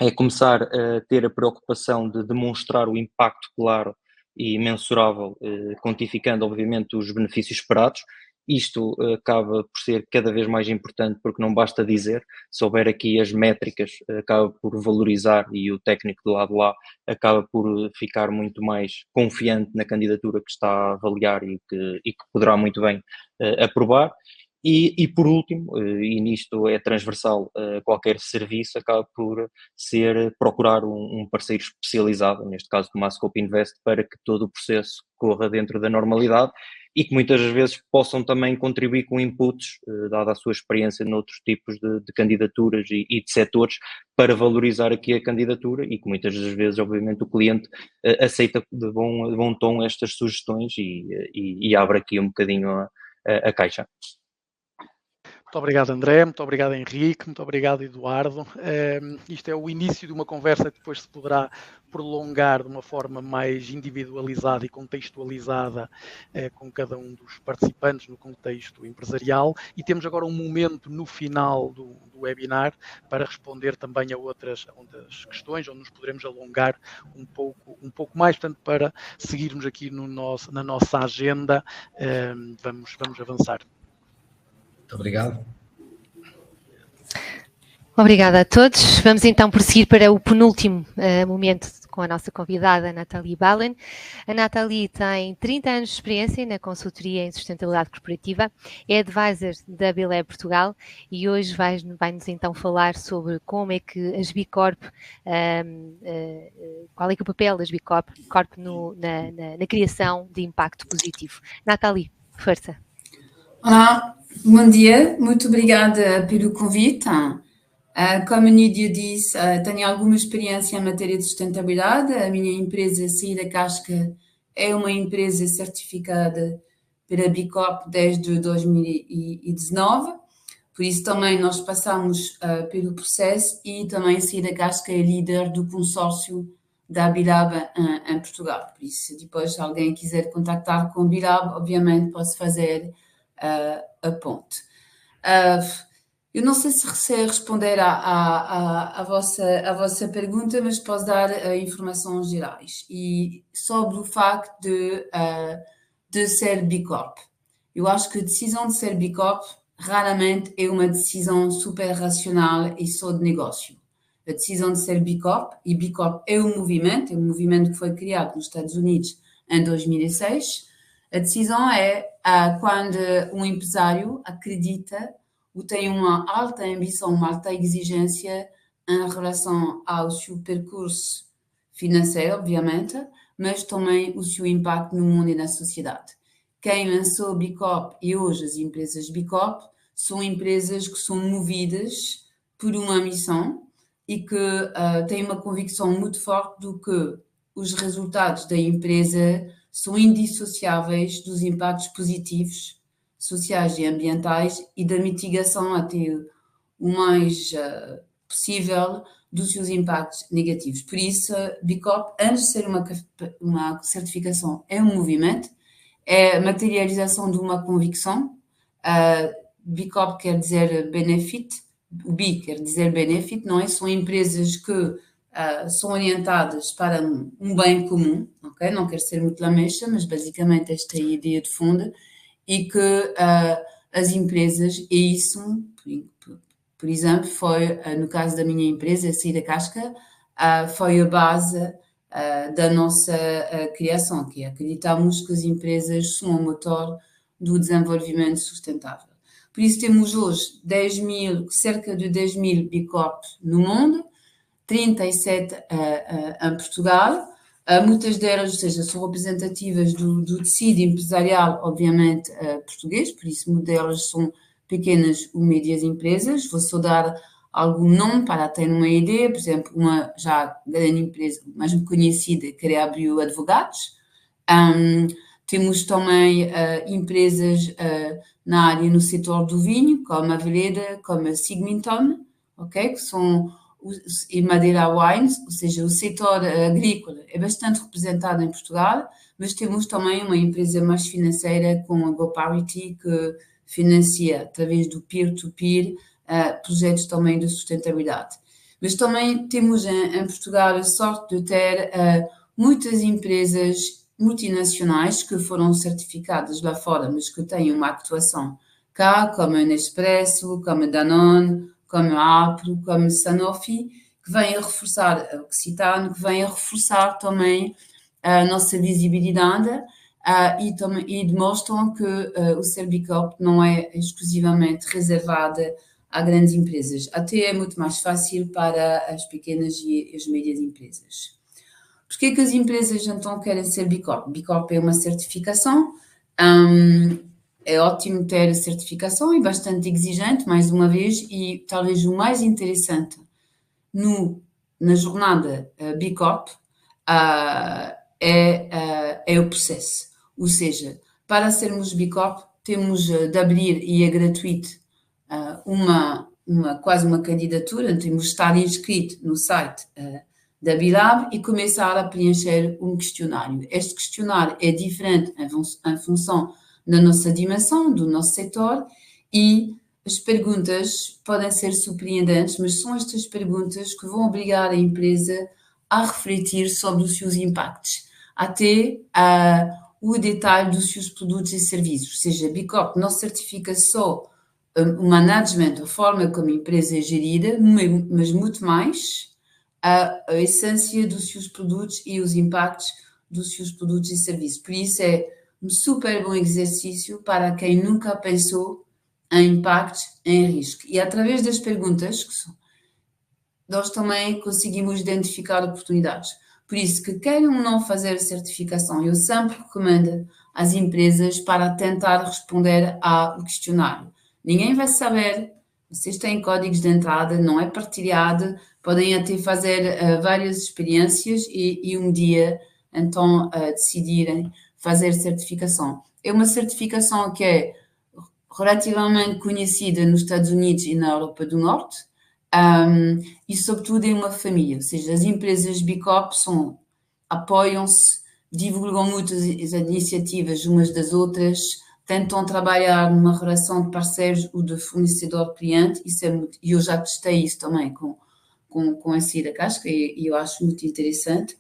é começar a ter a preocupação de demonstrar o impacto claro e mensurável, quantificando obviamente os benefícios esperados. Isto acaba por ser cada vez mais importante, porque não basta dizer, se houver aqui as métricas, acaba por valorizar, e o técnico do lado lá acaba por ficar muito mais confiante na candidatura que está a avaliar e que poderá muito bem aprovar. E por último, e nisto é transversal a qualquer serviço, acaba por ser procurar um parceiro especializado, neste caso como a Scope Invest, para que todo o processo corra dentro da normalidade e que muitas vezes possam também contribuir com inputs, dada a sua experiência noutros tipos de candidaturas e de setores, para valorizar aqui a candidatura, e que muitas das vezes, obviamente, o cliente aceita de bom tom estas sugestões e abre aqui um bocadinho a caixa. Muito obrigado, André, muito obrigado, Henrique, muito obrigado, Eduardo. Isto é o início de uma conversa que depois se poderá prolongar de uma forma mais individualizada e contextualizada com cada um dos participantes no contexto empresarial, e temos agora um momento no final do webinar para responder também a outras questões, onde nos poderemos alongar um pouco mais, portanto, para seguirmos aqui na nossa agenda, vamos avançar. Muito obrigado. Obrigada a todos. Vamos então prosseguir para o penúltimo momento com a nossa convidada, Nathalie Ballen. A Nathalie tem 30 anos de experiência na consultoria em sustentabilidade corporativa, é advisor da Bilé Portugal, e hoje vai-nos então falar sobre como é que as B Corp, qual é que é o papel das B Corp na criação de impacto positivo. Nathalie, força. Olá, bom dia, muito obrigada pelo convite. Como a Nídia disse, tenho alguma experiência em matéria de sustentabilidade. A minha empresa, Saída Casca, é uma empresa certificada pela B Corp desde 2019, por isso também nós passamos pelo processo, e também Saída Casca é líder do consórcio da Bilab em Portugal. Por isso, depois, se alguém quiser contactar com a Bilab, obviamente pode fazer a ponte. Eu não sei se sei responder à vossa pergunta, mas posso dar informações gerais. E sobre o facto de ser B Corp. Eu acho que a decisão de ser B Corp raramente é uma decisão super racional e só de negócio. A decisão de ser B Corp, e B Corp é um movimento que foi criado nos Estados Unidos em 2006, a decisão é quando um empresário acredita ou tem uma alta ambição, uma alta exigência em relação ao seu percurso financeiro, obviamente, mas também o seu impacto no mundo e na sociedade. Quem lançou B Corp e hoje as empresas B Corp são empresas que são movidas por uma missão e que têm uma convicção muito forte do que os resultados da empresa são indissociáveis dos impactos positivos, sociais e ambientais, e da mitigação até o mais possível dos seus impactos negativos. Por isso, B Corp, antes de ser uma certificação, é um movimento, é a materialização de uma convicção, B Corp quer dizer benefit, o B quer dizer benefit, não é? São empresas que são orientadas para um bem comum, ok? Não quero ser muito lamecha, mas basicamente esta é a ideia de fundo, e que as empresas, e isso, por exemplo, foi, no caso da minha empresa, a Saída Casca, foi a base da nossa criação, que é acreditamos que as empresas são o motor do desenvolvimento sustentável. Por isso temos hoje cerca de 10.000 B Corp no mundo, 37 em Portugal, muitas delas, ou seja, são representativas do tecido empresarial, obviamente, português, por isso muitas delas são pequenas ou médias empresas. Vou só dar algum nome para ter uma ideia, por exemplo, uma já grande empresa, mais conhecida, que é a Abreu Advogados. Temos também empresas na área, no setor do vinho, como a Veleda, como a Sigminton, ok? Que são e Madeira Wines, ou seja, o setor agrícola é bastante representado em Portugal, mas temos também uma empresa mais financeira com a GoParity, que financia, através do peer-to-peer, projetos também de sustentabilidade. Mas também temos em Portugal a sorte de ter muitas empresas multinacionais que foram certificadas lá fora, mas que têm uma atuação cá, como a Nespresso, como a Danone, como a Apro, como a Sanofi, que vêm a reforçar, a Occitane, que vêm a reforçar também a nossa visibilidade e demonstram que o ser B Corp não é exclusivamente reservado a grandes empresas. Até é muito mais fácil para as pequenas e as médias empresas. Por que as empresas então querem ser B Corp? B Corp é uma certificação, é ótimo ter a certificação, é bastante exigente, mais uma vez, e talvez o mais interessante na jornada B Corp é o processo. Ou seja, para sermos B Corp, temos de abrir, e é gratuito, quase uma candidatura, temos de estar inscrito no site da Bilab e começar a preencher um questionário. Este questionário é diferente em função da nossa dimensão, do nosso setor, e as perguntas podem ser surpreendentes, mas são estas perguntas que vão obrigar a empresa a refletir sobre os seus impactos, até o detalhe dos seus produtos e serviços. Ou seja, a B Corp não certifica só o management, a forma como a empresa é gerida, mas muito mais a essência dos seus produtos e os impactos dos seus produtos e serviços. Por isso é um super bom exercício para quem nunca pensou em impactos, em risco. E através das perguntas, nós também conseguimos identificar oportunidades. Por isso, que queiram não fazer certificação, eu sempre recomendo às empresas para tentar responder ao questionário. Ninguém vai saber, vocês têm códigos de entrada, não é partilhado, podem até fazer várias experiências e um dia, então, decidirem fazer certificação. É uma certificação que é relativamente conhecida nos Estados Unidos e na Europa do Norte, e sobretudo em uma família, ou seja, as empresas B Corp apoiam-se, divulgam muito as iniciativas umas das outras, tentam trabalhar numa relação de parceiros ou de fornecedor-cliente, e eu já testei isso também com a Saída Casca e eu acho muito interessante.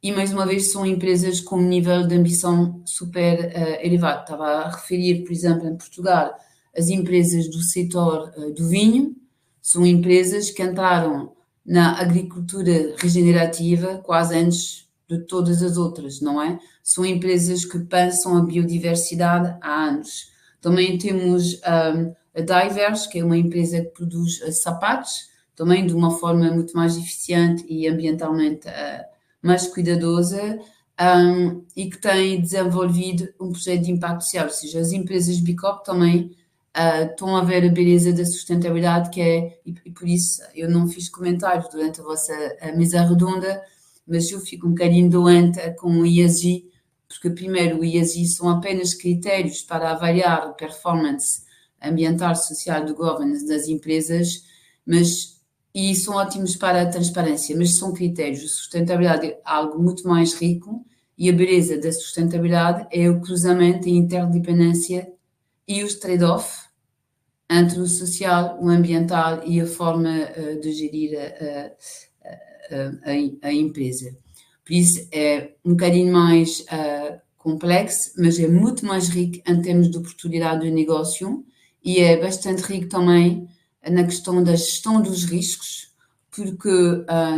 E mais uma vez são empresas com um nível de ambição super elevado. Estava a referir, por exemplo, em Portugal, as empresas do setor do vinho, são empresas que entraram na agricultura regenerativa quase antes de todas as outras, não é? São empresas que pensam a biodiversidade há anos. Também temos a Divers, que é uma empresa que produz sapatos, também de uma forma muito mais eficiente e ambientalmente mais cuidadosa, e que tem desenvolvido um projeto de impacto social. Ou seja, as empresas B Corp também estão a ver a beleza da sustentabilidade, que é, e por isso eu não fiz comentários durante a vossa mesa redonda, mas eu fico um bocadinho doente com o ESG, porque primeiro o ESG são apenas critérios para avaliar a performance ambiental, social e de governance das empresas, e são ótimos para a transparência, mas são critérios. A sustentabilidade é algo muito mais rico, e a beleza da sustentabilidade é o cruzamento e interdependência e os trade-offs entre o social, o ambiental e a forma de gerir a empresa. Por isso é um bocadinho mais complexo, mas é muito mais rico em termos de oportunidade de negócio e é bastante rico também na questão da gestão dos riscos, porque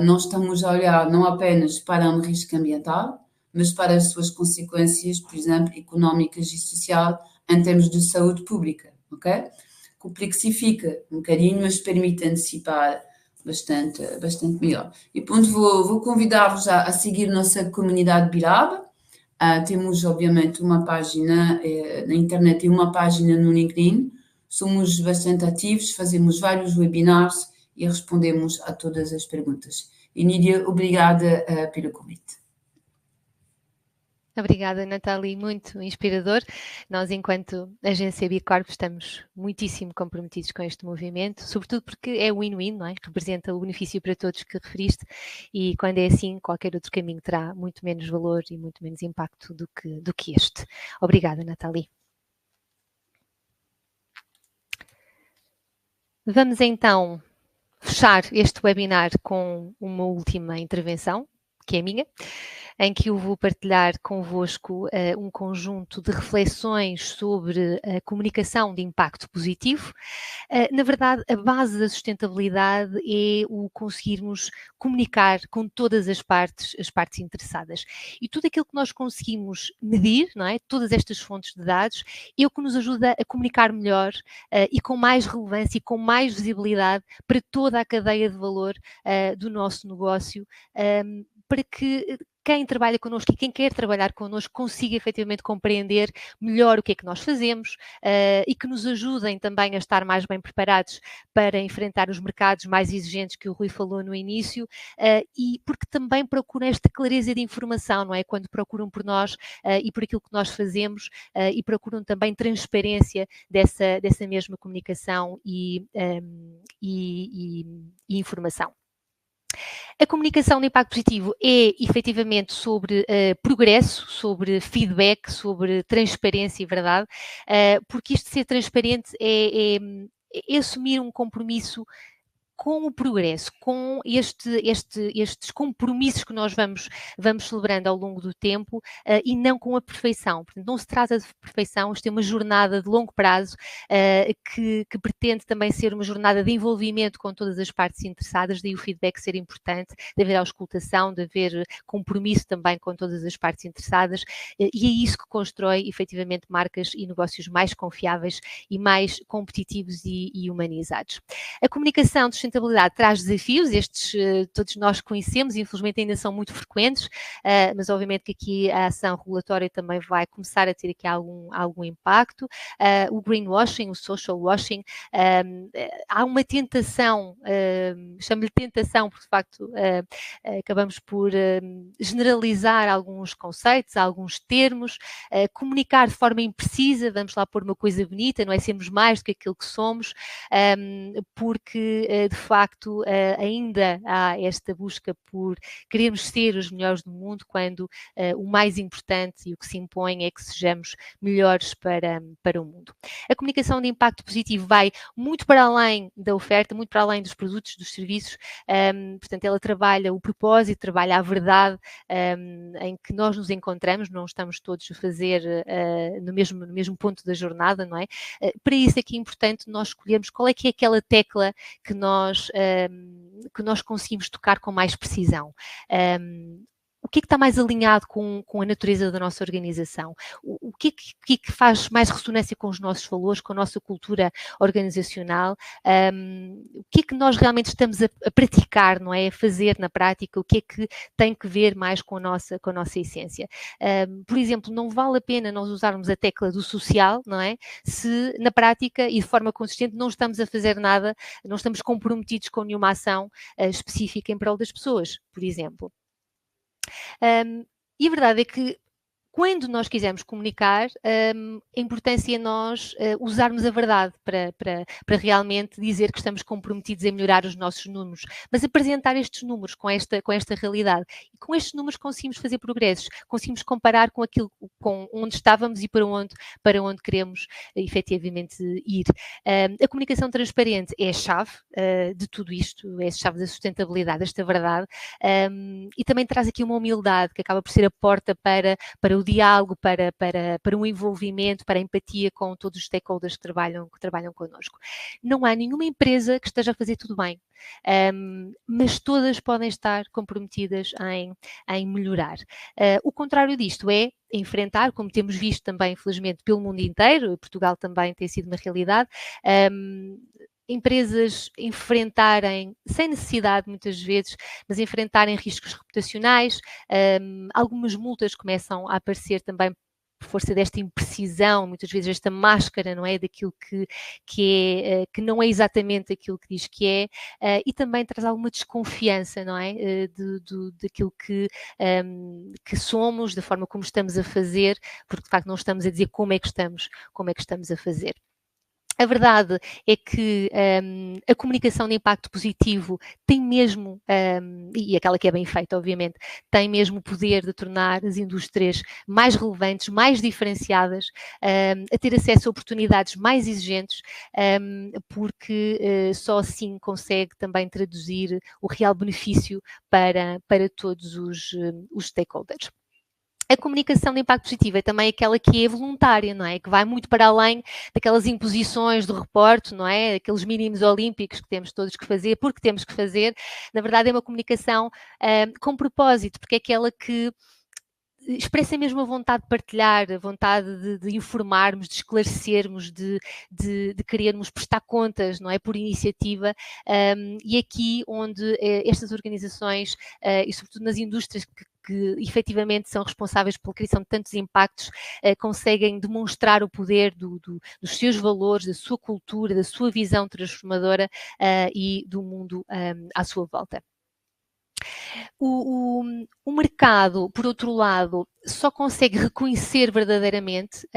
nós estamos a olhar não apenas para um risco ambiental, mas para as suas consequências, por exemplo, económicas e social, em termos de saúde pública, ok? Complexifica um bocadinho, mas permite antecipar bastante melhor. E pronto, vou convidar-vos a seguir nossa comunidade Bilab. Temos, obviamente, uma página na internet e uma página no LinkedIn. Somos bastante ativos, fazemos vários webinars e respondemos a todas as perguntas. E Nídia, obrigada pelo convite. Obrigada, Nathalie, muito inspirador. Nós, enquanto agência B Corp, estamos muitíssimo comprometidos com este movimento, sobretudo porque é win-win, não é? Representa o benefício para todos que referiste e quando é assim, qualquer outro caminho terá muito menos valor e muito menos impacto do que este. Obrigada, Nathalie. Vamos então fechar este webinar com uma última intervenção, que é minha, em que eu vou partilhar convosco um conjunto de reflexões sobre a comunicação de impacto positivo. Na verdade, a base da sustentabilidade é o conseguirmos comunicar com todas as partes interessadas. E tudo aquilo que nós conseguimos medir, não é? Todas estas fontes de dados, é o que nos ajuda a comunicar melhor e com mais relevância e com mais visibilidade para toda a cadeia de valor do nosso negócio, para que quem trabalha connosco e quem quer trabalhar connosco consiga efetivamente compreender melhor o que é que nós fazemos e que nos ajudem também a estar mais bem preparados para enfrentar os mercados mais exigentes que o Rui falou no início e porque também procuram esta clareza de informação, não é? Quando procuram por nós e por aquilo que nós fazemos e procuram também transparência dessa mesma comunicação e informação. A comunicação de impacto positivo é efetivamente sobre progresso, sobre feedback, sobre transparência e verdade, porque isto de ser transparente é assumir um compromisso com o progresso, com estes compromissos que nós vamos celebrando ao longo do tempo e não com a perfeição. Portanto, não se trata de perfeição, isto é uma jornada de longo prazo que pretende também ser uma jornada de envolvimento com todas as partes interessadas, daí o feedback ser importante, de haver auscultação, de haver compromisso também com todas as partes interessadas e é isso que constrói efetivamente marcas e negócios mais confiáveis e mais competitivos e humanizados. A comunicação de sustentabilidade traz desafios, estes todos nós conhecemos e infelizmente ainda são muito frequentes, mas obviamente que aqui a ação regulatória também vai começar a ter aqui algum impacto. O greenwashing, o social washing, há uma tentação, chamo-lhe tentação, porque de facto acabamos por generalizar alguns conceitos, alguns termos, comunicar de forma imprecisa, vamos lá pôr uma coisa bonita, não é? Sermos mais do que aquilo que somos, porque de facto ainda há esta busca por queremos ser os melhores do mundo, quando o mais importante e o que se impõe é que sejamos melhores para o mundo. A comunicação de impacto positivo vai muito para além da oferta, muito para além dos produtos, dos serviços, portanto ela trabalha o propósito, trabalha a verdade em que nós nos encontramos, não estamos todos a fazer no mesmo ponto da jornada, não é? Para isso é que é importante nós escolhermos qual é que é aquela tecla que nós conseguimos tocar com mais precisão. O que é que está mais alinhado com a natureza da nossa organização? O que é que faz mais ressonância com os nossos valores, com a nossa cultura organizacional? O que é que nós realmente estamos a praticar, não é? A fazer na prática? O que é que tem que ver mais com a nossa essência? Por exemplo, não vale a pena nós usarmos a tecla do social, não é? Se na prática e de forma consistente não estamos a fazer nada, não estamos comprometidos com nenhuma ação específica em prol das pessoas, por exemplo. E a verdade é que quando nós quisermos comunicar, a importância é nós usarmos a verdade para realmente dizer que estamos comprometidos em melhorar os nossos números, mas apresentar estes números com esta realidade. E com estes números conseguimos fazer progressos, conseguimos comparar com aquilo, com onde estávamos e para onde queremos efetivamente ir. A comunicação transparente é a chave de tudo isto, é a chave da sustentabilidade, esta verdade, e também traz aqui uma humildade que acaba por ser a porta para o diálogo, para um envolvimento, para a empatia com todos os stakeholders que trabalham connosco. Não há nenhuma empresa que esteja a fazer tudo bem, mas todas podem estar comprometidas em melhorar. O contrário disto é enfrentar, como temos visto também, infelizmente, pelo mundo inteiro, Portugal também tem sido uma realidade, empresas enfrentarem, sem necessidade muitas vezes, mas enfrentarem riscos reputacionais, algumas multas começam a aparecer também por força desta imprecisão, muitas vezes esta máscara, não é, daquilo que não é exatamente aquilo que diz que é, e também traz alguma desconfiança, não é, daquilo que somos, da forma como estamos a fazer, porque de facto não estamos a dizer como é que estamos a fazer. A verdade é que a comunicação de impacto positivo tem mesmo, e aquela que é bem feita, obviamente, tem mesmo o poder de tornar as indústrias mais relevantes, mais diferenciadas, a ter acesso a oportunidades mais exigentes, porque só assim consegue também traduzir o real benefício para todos os stakeholders. A comunicação de impacto positivo é também aquela que é voluntária, não é? Que vai muito para além daquelas imposições do reporte, não é? Aqueles mínimos olímpicos que temos todos que fazer, porque temos que fazer. Na verdade, é uma comunicação com propósito, porque é aquela que expressa mesmo a vontade de partilhar, a vontade de informarmos, de esclarecermos, de querermos prestar contas, não é? Por iniciativa, e aqui onde estas organizações, e sobretudo nas indústrias que efetivamente são responsáveis pela criação de tantos impactos, conseguem demonstrar o poder dos seus valores, da sua cultura, da sua visão transformadora e do mundo à sua volta. O mercado, por outro lado, só consegue reconhecer verdadeiramente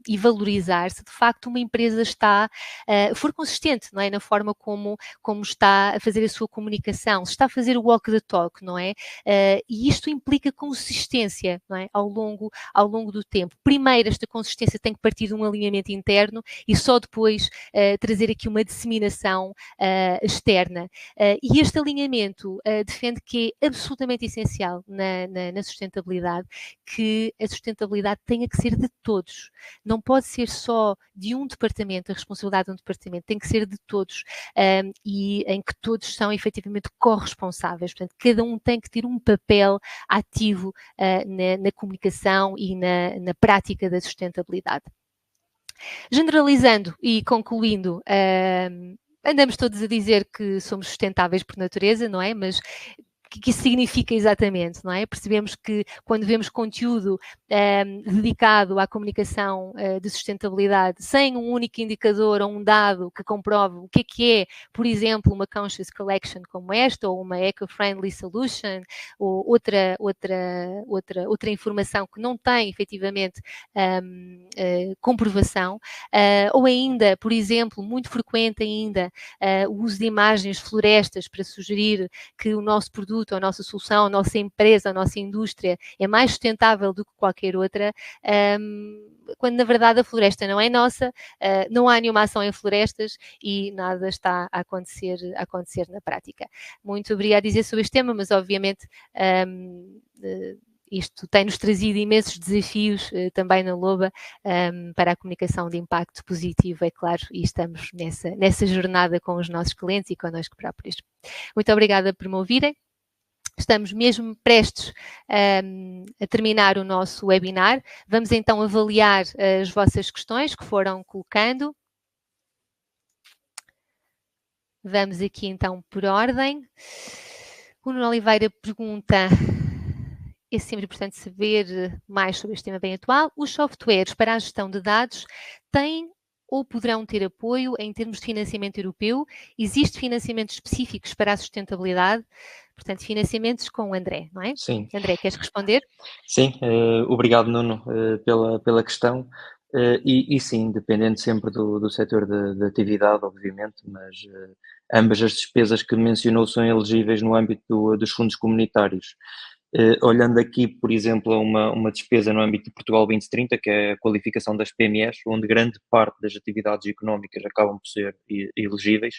e valorizar se de facto uma empresa for consistente, não é? Na forma como está a fazer a sua comunicação, se está a fazer o walk the talk, não é? E isto implica consistência, não é? Ao longo do tempo. Primeiro, esta consistência tem que partir de um alinhamento interno e só depois trazer aqui uma disseminação externa. E este alinhamento defende que é absolutamente essencial na sustentabilidade, que a sustentabilidade tenha que ser de todos. Não pode ser só de um departamento, a responsabilidade de um departamento, tem que ser de todos, e em que todos são efetivamente corresponsáveis. Portanto, cada um tem que ter um papel ativo na comunicação e na prática da sustentabilidade. Generalizando e concluindo, andamos todos a dizer que somos sustentáveis por natureza, não é? Mas o que isso significa exatamente, não é? Percebemos que quando vemos conteúdo dedicado à comunicação de sustentabilidade, sem um único indicador ou um dado que comprove o que é, por exemplo, uma conscious collection como esta, ou uma eco-friendly solution, ou outra informação que não tem efetivamente comprovação, ou ainda, por exemplo, muito frequente ainda, o uso de imagens de florestas para sugerir que o nosso produto, a nossa solução, a nossa empresa, a nossa indústria é mais sustentável do que qualquer outra, quando na verdade a floresta não é nossa, não há nenhuma ação em florestas e nada está a acontecer na prática. Muito obrigada a dizer sobre este tema, mas obviamente isto tem-nos trazido imensos desafios também na Loba para a comunicação de impacto positivo, é claro, e estamos nessa jornada com os nossos clientes e connosco próprios. Muito obrigada por me ouvirem. Estamos mesmo prestes a terminar o nosso webinar. Vamos então avaliar as vossas questões que foram colocando. Vamos aqui então por ordem. O Nuno Oliveira pergunta: é sempre importante saber mais sobre este tema bem atual. Os softwares para a gestão de dados têm ou poderão ter apoio em termos de financiamento europeu? Existe financiamentos específicos para a sustentabilidade? Portanto, financiamentos com o André, não é? Sim. André, queres responder? Sim, obrigado, Nuno, pela questão. E sim, dependendo sempre do setor de atividade, obviamente, mas ambas as despesas que mencionou são elegíveis no âmbito dos fundos comunitários. Olhando aqui, por exemplo, a uma despesa no âmbito de Portugal 2030, que é a qualificação das PMEs, onde grande parte das atividades económicas acabam por ser elegíveis,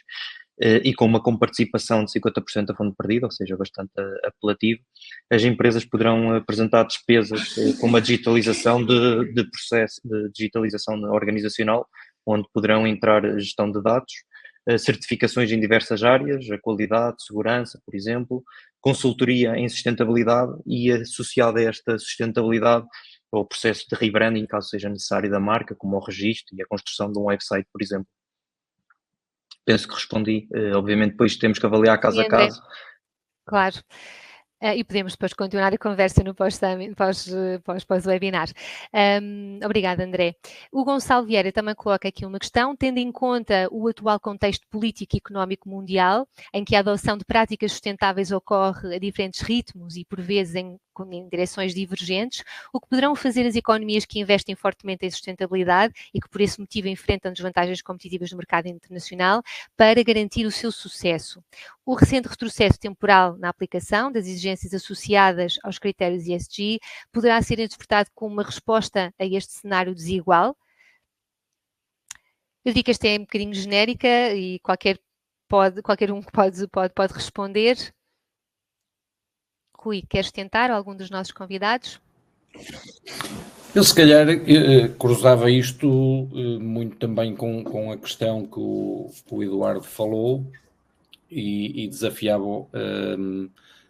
e com uma comparticipação de 50% a fundo perdido, ou seja, bastante apelativo, as empresas poderão apresentar despesas como a digitalização de processo, de digitalização organizacional, onde poderão entrar a gestão de dados, certificações em diversas áreas, a qualidade, segurança, por exemplo, consultoria em sustentabilidade e associada a esta sustentabilidade ao processo de rebranding, caso seja necessário, da marca, como o registro e a construção de um website, por exemplo. Penso que respondi. Obviamente depois temos que avaliar caso a caso. Claro. E podemos depois continuar a conversa no pós-webinar. Obrigada, André. O Gonçalo Vieira também coloca aqui uma questão, tendo em conta o atual contexto político e económico mundial, em que a adoção de práticas sustentáveis ocorre a diferentes ritmos e, por vezes, em direções divergentes, o que poderão fazer as economias que investem fortemente em sustentabilidade e que, por esse motivo, enfrentam desvantagens competitivas no mercado internacional para garantir o seu sucesso. O recente retrocesso temporal na aplicação das exigências associadas aos critérios ESG poderá ser interpretado como uma resposta a este cenário desigual. Eu digo que esta é um bocadinho genérica e qualquer um pode responder. Rui, queres tentar, ou algum dos nossos convidados? Eu, se calhar, cruzava isto muito também com a questão que o Eduardo falou e desafiava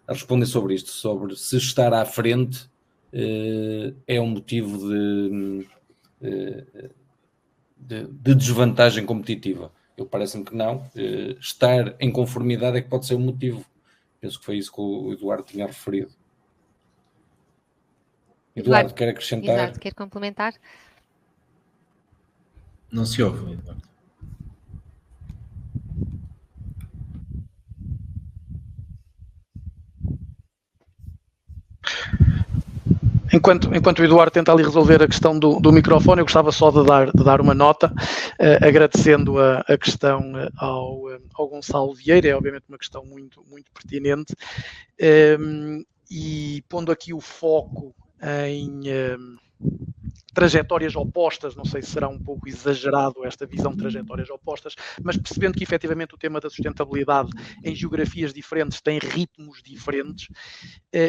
a responder sobre isto, sobre se estar à frente é um motivo de desvantagem competitiva. Eu parece-me que não. Estar em conformidade é que pode ser um motivo. Penso que foi isso que o Eduardo tinha referido. Eduardo, quer acrescentar? Eduardo, quer complementar? Não se ouve, Eduardo. Enquanto o Eduardo tenta ali resolver a questão do microfone, eu gostava só de dar uma nota, agradecendo a questão ao Gonçalo Vieira, é obviamente uma questão muito, muito pertinente, e pondo aqui o foco em trajetórias opostas, não sei se será um pouco exagerado esta visão de trajetórias opostas, mas percebendo que efetivamente o tema da sustentabilidade em geografias diferentes tem ritmos diferentes,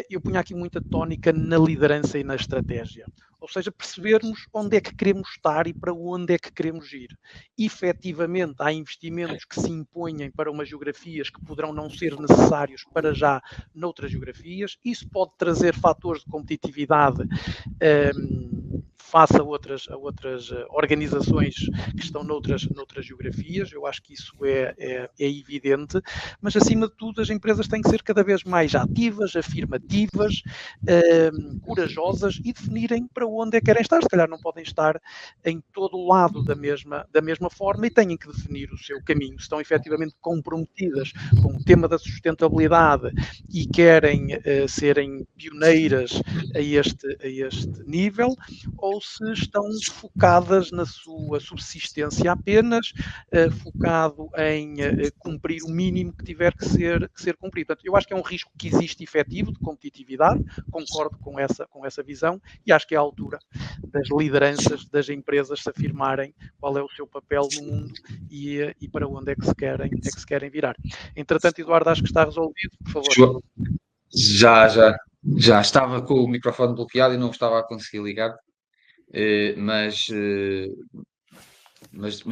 eu punha aqui muita tónica na liderança e na estratégia. Ou seja, percebermos onde é que queremos estar e para onde é que queremos ir. Efetivamente, há investimentos que se impõem para umas geografias que poderão não ser necessários para já noutras geografias. Isso pode trazer fatores de competitividade face a outras organizações que estão noutras geografias. Eu acho que isso é evidente, mas acima de tudo as empresas têm que ser cada vez mais ativas, afirmativas, corajosas e definirem para onde é que querem estar. Se calhar não podem estar em todo o lado da mesma forma e têm que definir o seu caminho. Se estão efetivamente comprometidas com o tema da sustentabilidade e querem serem pioneiras a este nível, ou se estão focadas na sua subsistência apenas, focado em cumprir o mínimo que tiver que ser cumprido. Portanto, eu acho que é um risco que existe efetivo de competitividade, concordo com essa visão, e acho que é a altura das lideranças das empresas se afirmarem qual é o seu papel no mundo e para onde é que se querem virar. Entretanto, Eduardo, acho que está resolvido, por favor. Já estava com o microfone bloqueado e não estava a conseguir ligar, mas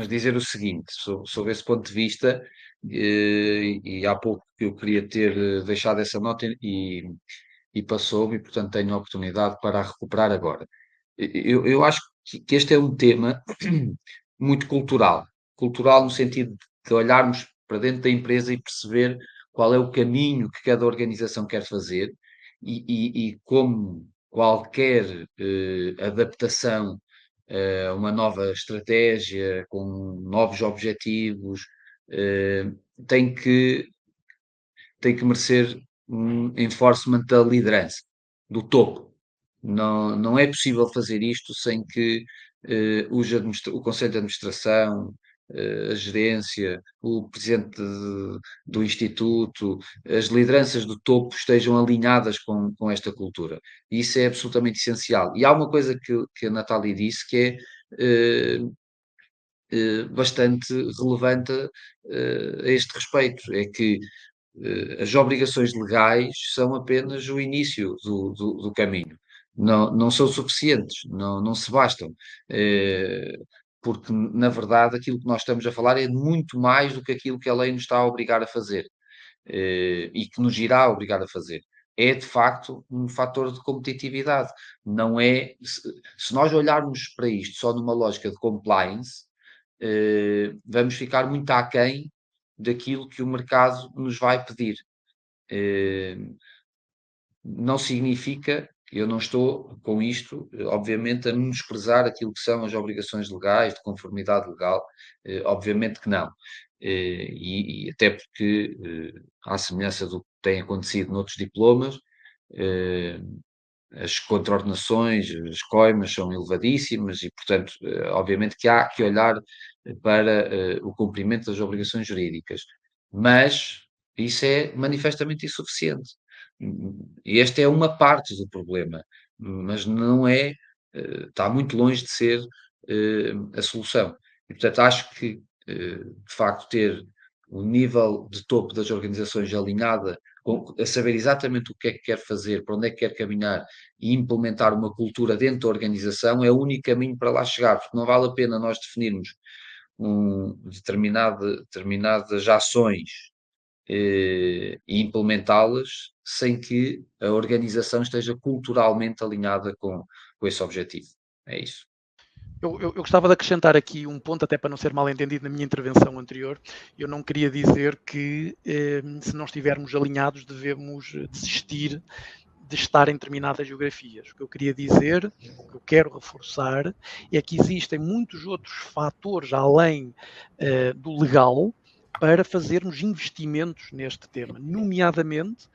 dizer o seguinte, sob esse ponto de vista, e há pouco que eu queria ter deixado essa nota e passou-me, e portanto tenho a oportunidade para a recuperar agora. Eu acho que este é um tema muito cultural no sentido de olharmos para dentro da empresa e perceber qual é o caminho que cada organização quer fazer e como qualquer adaptação a uma nova estratégia, com novos objetivos, tem que merecer enforcement da liderança, do topo. Não é possível fazer isto sem que o Conselho de Administração, a gerência, o presidente do Instituto, as lideranças do topo estejam alinhadas com esta cultura. E isso é absolutamente essencial. E há uma coisa que a Natália disse que é bastante relevante a este respeito, é que as obrigações legais são apenas o início do caminho. Não são suficientes, não se bastam, porque, na verdade, aquilo que nós estamos a falar é muito mais do que aquilo que a lei nos está a obrigar a fazer, e que nos irá obrigar a fazer. É, de facto, um fator de competitividade. Não é... Se nós olharmos para isto só numa lógica de compliance, vamos ficar muito aquém daquilo que o mercado nos vai pedir. Não significa, eu não estou com isto, obviamente, a menosprezar aquilo que são as obrigações legais, de conformidade legal, obviamente que não. E até porque, à semelhança do que tem acontecido noutros diplomas, as contraordenações, as coimas são elevadíssimas e, portanto, obviamente que há que olhar para o cumprimento das obrigações jurídicas. Mas isso é manifestamente insuficiente. E esta é uma parte do problema, mas não é, está muito longe de ser a solução. E, portanto, acho que, de facto, ter o nível de topo das organizações alinhada, a saber exatamente o que é que quer fazer, para onde é que quer caminhar e implementar uma cultura dentro da organização é o único caminho para lá chegar, porque não vale a pena nós definirmos determinadas ações e implementá-las sem que a organização esteja culturalmente alinhada com esse objetivo. É isso. Eu gostava de acrescentar aqui um ponto, até para não ser mal entendido na minha intervenção anterior. Eu não queria dizer que, se não estivermos alinhados, devemos desistir de estar em determinadas geografias. O que eu queria dizer, o que eu quero reforçar, é que existem muitos outros fatores além do legal para fazermos investimentos neste tema, nomeadamente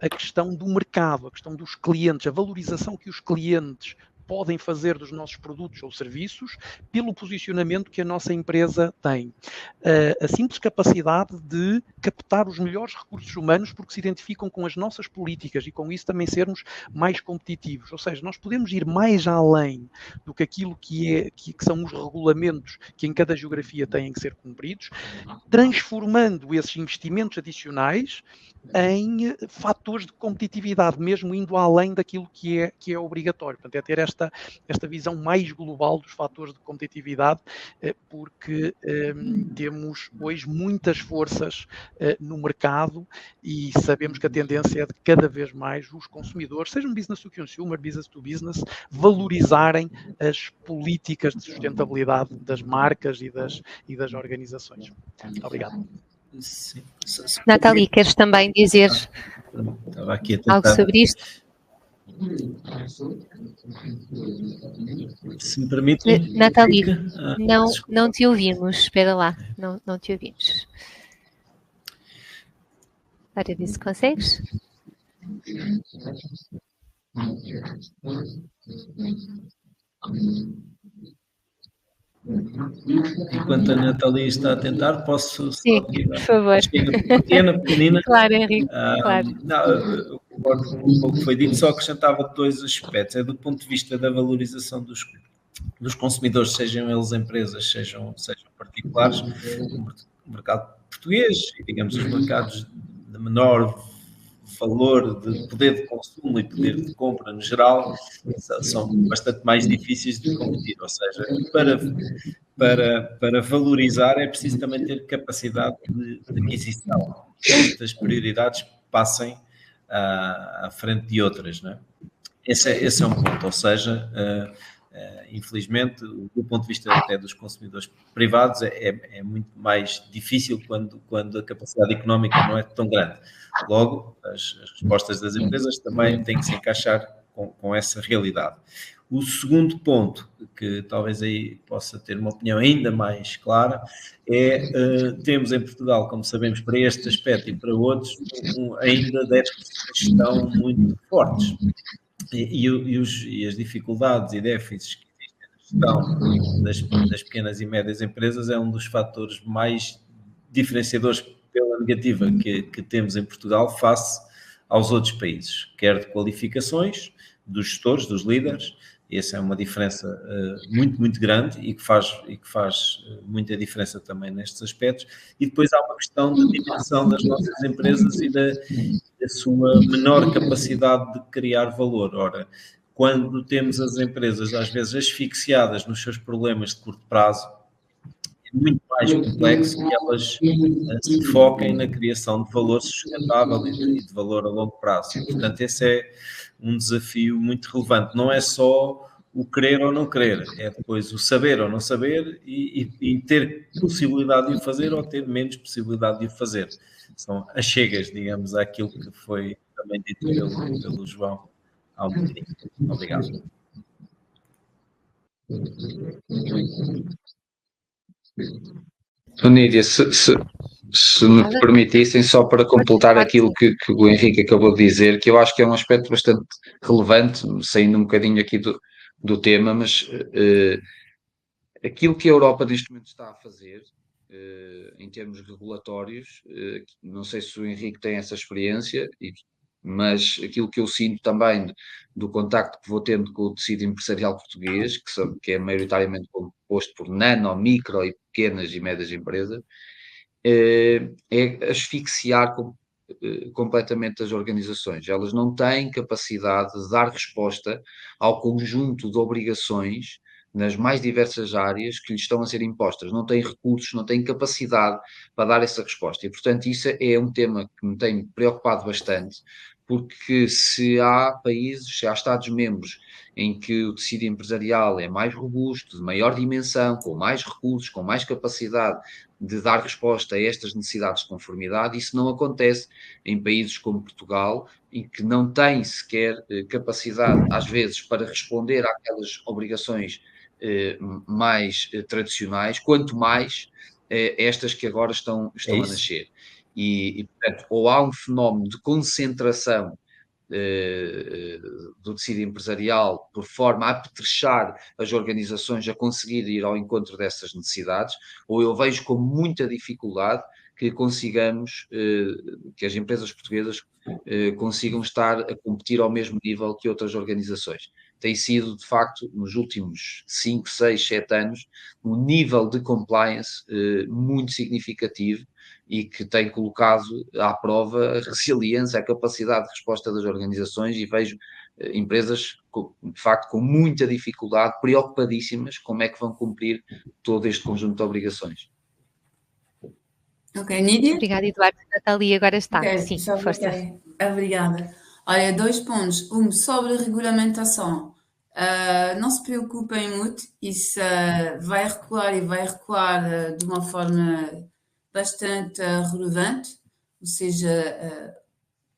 a questão do mercado, a questão dos clientes, a valorização que os clientes podem fazer dos nossos produtos ou serviços pelo posicionamento que a nossa empresa tem. A simples capacidade de captar os melhores recursos humanos porque se identificam com as nossas políticas e com isso também sermos mais competitivos. Ou seja, nós podemos ir mais além do que aquilo que são os regulamentos que em cada geografia têm que ser cumpridos, transformando esses investimentos adicionais em fatores de competitividade, mesmo indo além daquilo que é obrigatório. Portanto, é ter esta visão mais global dos fatores de competitividade, porque temos hoje muitas forças no mercado e sabemos que a tendência é de cada vez mais os consumidores, sejam business to consumer, business to business, valorizarem as políticas de sustentabilidade das marcas e das organizações. Obrigado. Sim. Nathalie, queres também dizer algo sobre isto? Se me permite. Nathalie, não te ouvimos. Espera lá, não te ouvimos. Para ver se consegues. Enquanto a Nathalie está a tentar, posso... Sim, por favor. Pequenina. Claro, Henrique, claro. Eu concordo com o que foi dito, só acrescentava dois aspectos. É do ponto de vista da valorização dos consumidores, sejam eles empresas, sejam particulares, o mercado português e, digamos, os mercados de menor valor de poder de consumo e poder de compra no geral são bastante mais difíceis de competir, ou seja, para valorizar é preciso também ter capacidade de aquisição. Estas prioridades passem à frente de outras, não é? Esse é um ponto, ou seja, infelizmente, do ponto de vista até dos consumidores privados, é muito mais difícil quando a capacidade económica não é tão grande. Logo, as respostas das empresas também têm que se encaixar com essa realidade. O segundo ponto, que talvez aí possa ter uma opinião ainda mais clara, é temos em Portugal, como sabemos, para este aspecto e para outros, ainda déficits de gestão muito fortes. E as dificuldades e déficits que existem na gestão das pequenas e médias empresas é um dos fatores mais diferenciadores pela negativa que temos em Portugal face aos outros países, quer de qualificações dos gestores, dos líderes. Essa é uma diferença muito, muito grande e que faz muita diferença também nestes aspectos. E depois há uma questão da dimensão das nossas empresas e da sua menor capacidade de criar valor. Ora, quando temos as empresas às vezes asfixiadas nos seus problemas de curto prazo, é muito mais complexo que elas se foquem na criação de valor sustentável e de valor a longo prazo. E, portanto, esse é um desafio muito relevante. Não é só o querer ou não querer, é depois o saber ou não saber e ter possibilidade de o fazer ou ter menos possibilidade de o fazer. São as chegas, digamos, àquilo que foi também dito pelo João há um bocadinho. Obrigado. Nídia, se me permitissem, só para completar aquilo que o Henrique acabou de dizer, que eu acho que é um aspecto bastante relevante, saindo um bocadinho aqui do tema, mas aquilo que a Europa neste momento está a fazer, em termos regulatórios, não sei se o Henrique tem essa experiência, mas aquilo que eu sinto também do contacto que vou tendo com o tecido empresarial português, que é maioritariamente composto por nano, micro e pequenas e médias empresas, é asfixiar completamente as organizações. Elas não têm capacidade de dar resposta ao conjunto de obrigações nas mais diversas áreas que lhes estão a ser impostas. Não têm recursos, não têm capacidade para dar essa resposta. E, portanto, isso é um tema que me tem preocupado bastante, porque se há países, se há Estados-membros em que o tecido empresarial é mais robusto, de maior dimensão, com mais recursos, com mais capacidade de dar resposta a estas necessidades de conformidade, isso não acontece em países como Portugal, em que não tem sequer capacidade, às vezes, para responder àquelas obrigações mais tradicionais, quanto mais estas que agora estão a nascer. E, portanto, ou há um fenómeno de concentração do tecido empresarial por forma a apetrechar as organizações a conseguir ir ao encontro dessas necessidades, ou eu vejo com muita dificuldade que consigamos, que as empresas portuguesas consigam estar a competir ao mesmo nível que outras organizações. Tem sido, de facto, nos últimos 5, 6, 7 anos, um nível de compliance muito significativo e que tem colocado à prova a resiliência, a capacidade de resposta das organizações, e vejo empresas, de facto, com muita dificuldade, preocupadíssimas como é que vão cumprir todo este conjunto de obrigações. Ok, Nídia? Obrigada, Eduardo. Natália, agora está. Okay, sim, força. Obrigada. Olha, 2 pontos. Sobre a regulamentação. Não se preocupem muito, isso vai recuar e vai recuar de uma forma bastante relevante, ou seja,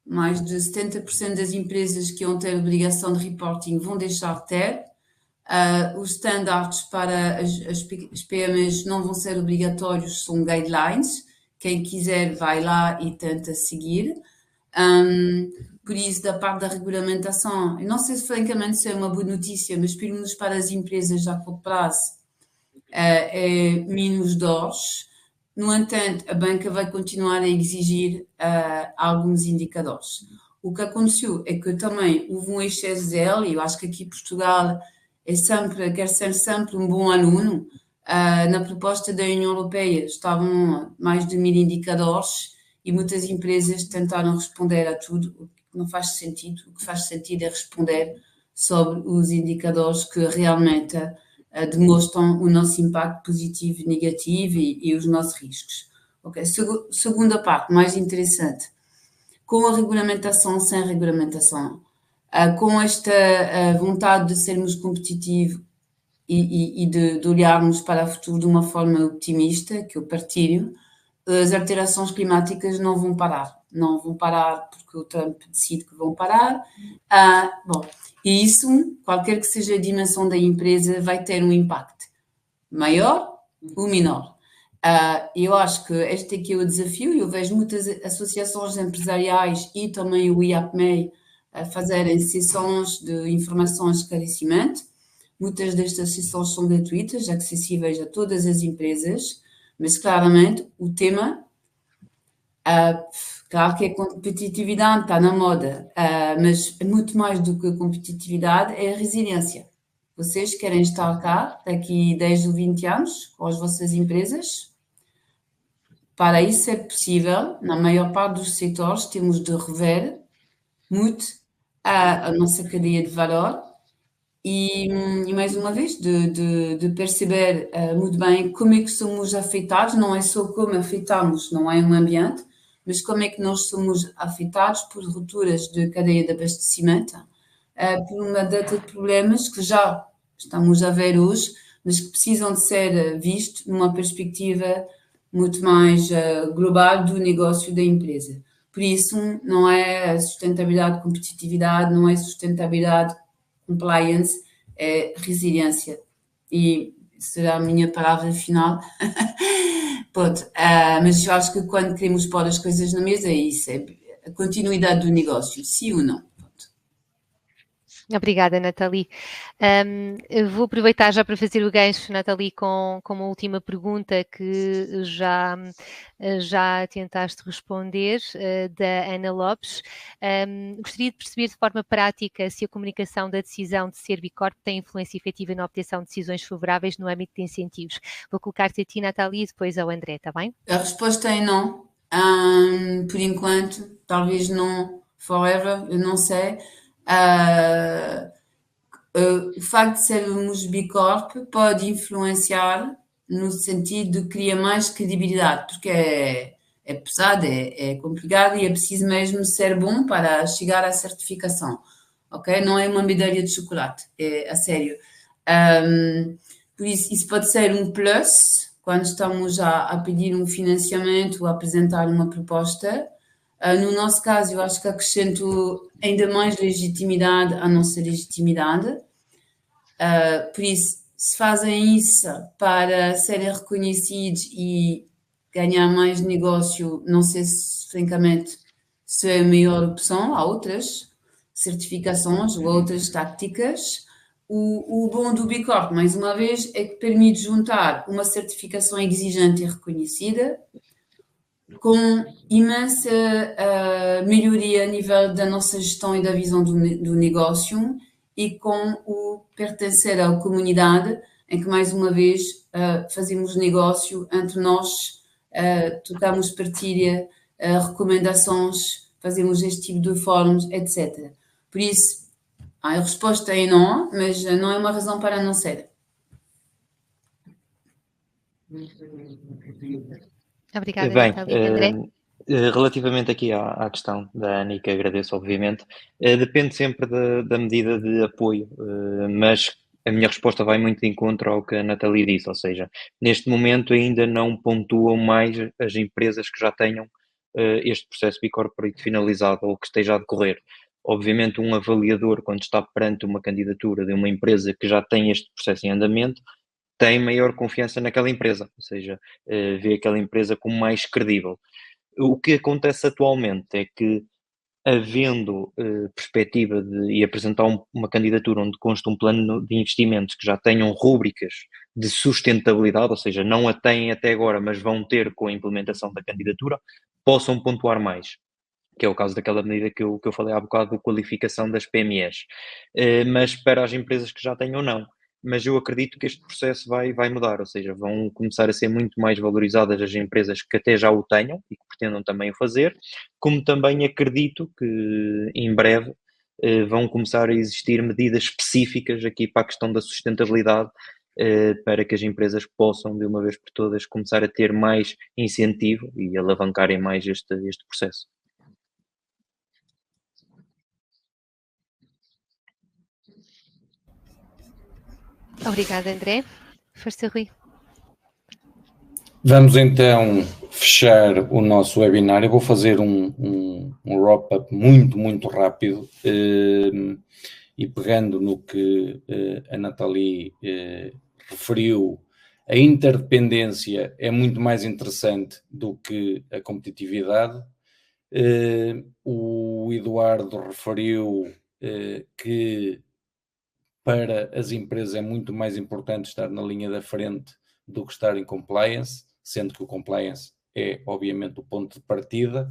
mais de 70% das empresas que vão ter obrigação de reporting vão deixar de ter. Os standards para as PMEs não vão ser obrigatórios, são guidelines. Quem quiser vai lá e tenta seguir. Por isso, da parte da regulamentação, eu não sei se francamente se é uma boa notícia, mas pelo menos para as empresas a curto prazo é menos dores. No entanto, a banca vai continuar a exigir alguns indicadores. O que aconteceu é que também houve um excesso dela, e eu acho que aqui Portugal quer ser sempre um bom aluno. Na proposta da União Europeia estavam mais de 1000 indicadores e muitas empresas tentaram responder a tudo, o que não faz sentido. O que faz sentido é responder sobre os indicadores que realmente demonstram o nosso impacto positivo e negativo e os nossos riscos. Okay. Segunda parte, mais interessante, com a regulamentação, sem regulamentação, com esta vontade de sermos competitivos e de olharmos para o futuro de uma forma optimista, que eu partilho, as alterações climáticas não vão parar. Não vão parar porque o Trump decide que vão parar. Bom, E isso, qualquer que seja a dimensão da empresa, vai ter um impacto maior ou menor. Eu acho que este aqui é o desafio. Eu vejo muitas associações empresariais e também o IAPMEI a fazerem sessões de informação e esclarecimento. Muitas destas sessões são gratuitas, acessíveis a todas as empresas, mas claramente o tema, claro que a competitividade está na moda, mas muito mais do que a competitividade é a resiliência. Vocês querem estar cá daqui 10 ou 20 anos com as vossas empresas? Para isso ser possível, na maior parte dos setores, temos de rever muito a nossa cadeia de valor e mais uma vez, de perceber muito bem como é que somos afetados, não é só como afetamos, não é um ambiente, mas como é que nós somos afetados por rupturas de cadeia de abastecimento, por uma data de problemas que já estamos a ver hoje, mas que precisam de ser vistos numa perspectiva muito mais global do negócio da empresa. Por isso, não é sustentabilidade, competitividade, não é sustentabilidade, compliance, é resiliência. E será a minha palavra final. Pronto, mas eu acho que quando queremos pôr as coisas na mesa é isso, é a continuidade do negócio, sim ou não. Obrigada, Nathalie. Eu vou aproveitar já para fazer o gancho, Nathalie, com uma última pergunta que já tentaste responder, da Ana Lopes. Gostaria de perceber de forma prática se a comunicação da decisão de ser B Corp tem influência efetiva na obtenção de decisões favoráveis no âmbito de incentivos. Vou colocar-te a ti, Nathalie, e depois ao André, está bem? A resposta é não. Por enquanto, talvez não forever, eu não sei. O facto de sermos B Corp pode influenciar no sentido de criar mais credibilidade, porque é pesado, é complicado e é preciso mesmo ser bom para chegar à certificação, ok? Não é uma medalha de chocolate, é a sério. Por isso pode ser um plus quando estamos a pedir um financiamento ou a apresentar uma proposta. No nosso caso, eu acho que acrescento ainda mais legitimidade à nossa legitimidade. Por isso, se fazem isso para serem reconhecidos e ganhar mais negócio, não sei se, francamente, se é a melhor opção. Há outras certificações ou outras táticas. O bom do B Corp, mais uma vez, é que permite juntar uma certificação exigente e reconhecida com imensa melhoria a nível da nossa gestão e da visão do negócio e com o pertencer à comunidade, em que, mais uma vez, fazemos negócio entre nós, tocamos partilha, recomendações, fazemos este tipo de fóruns, etc. Por isso, a resposta é não, mas não é uma razão para não ser. Obrigada, Bem, Nathalie. André? relativamente aqui à questão da Ana, e que agradeço, obviamente, depende sempre da medida de apoio, mas a minha resposta vai muito de encontro ao que a Nathalie disse, ou seja, neste momento ainda não pontuam mais as empresas que já tenham este processo B Corporate finalizado ou que esteja a decorrer. Obviamente, um avaliador, quando está perante uma candidatura de uma empresa que já tem este processo em andamento, tem maior confiança naquela empresa, ou seja, vê aquela empresa como mais credível. O que acontece atualmente é que, havendo perspectiva e apresentar uma candidatura onde consta um plano de investimentos que já tenham rúbricas de sustentabilidade, ou seja, não a têm até agora, mas vão ter com a implementação da candidatura, possam pontuar mais, que é o caso daquela medida que eu falei há bocado, de qualificação das PMEs. Mas para as empresas que já tenham, não. Mas eu acredito que este processo vai mudar, ou seja, vão começar a ser muito mais valorizadas as empresas que até já o tenham e que pretendam também o fazer, como também acredito que em breve vão começar a existir medidas específicas aqui para a questão da sustentabilidade, para que as empresas possam, de uma vez por todas, começar a ter mais incentivo e alavancarem mais este processo. Obrigada, André. Força, Rui. Vamos então fechar o nosso webinar. Eu vou fazer um wrap-up muito rápido. e pegando no que a Nathalie referiu, a interdependência é muito mais interessante do que a competitividade. O Eduardo referiu que para as empresas é muito mais importante estar na linha da frente do que estar em compliance, sendo que o compliance é, obviamente, o ponto de partida.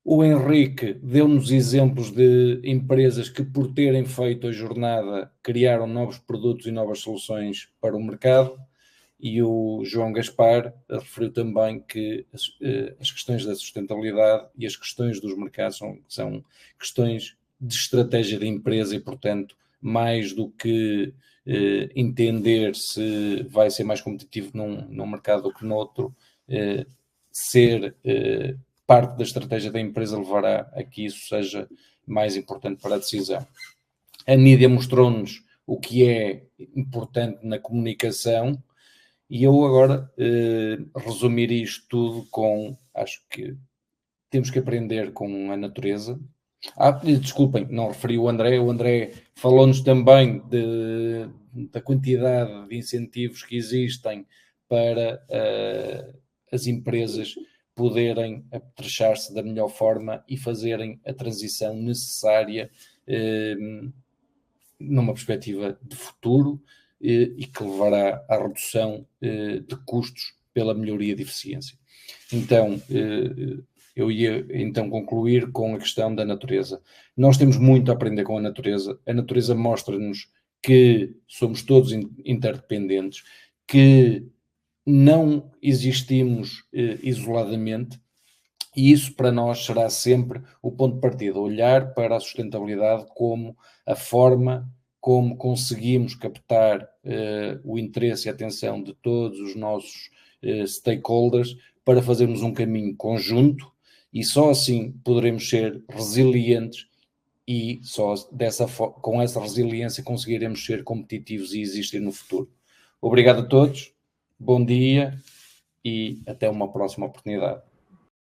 O Henrique deu-nos exemplos de empresas que, por terem feito a jornada, criaram novos produtos e novas soluções para o mercado. E o João Gaspar referiu também que as questões da sustentabilidade e as questões dos mercados são questões de estratégia da empresa e, portanto, mais do que entender se vai ser mais competitivo num mercado do que noutro, ser parte da estratégia da empresa levará a que isso seja mais importante para a decisão. A Nídia mostrou-nos o que é importante na comunicação e eu agora resumir isto tudo com, acho que temos que aprender com a natureza. Desculpem, não referi o André falou-nos também da quantidade de incentivos que existem para as empresas poderem apetrechar-se da melhor forma e fazerem a transição necessária numa perspectiva de futuro e que levará à redução de custos pela melhoria de eficiência. Então, eu ia então concluir com a questão da natureza. Nós temos muito a aprender com a natureza mostra-nos que somos todos interdependentes, que não existimos isoladamente, e isso para nós será sempre o ponto de partida, olhar para a sustentabilidade como a forma como conseguimos captar o interesse e a atenção de todos os nossos stakeholders para fazermos um caminho conjunto, e só assim poderemos ser resilientes e só com essa resiliência conseguiremos ser competitivos e existir no futuro. Obrigado a todos, bom dia e até uma próxima oportunidade.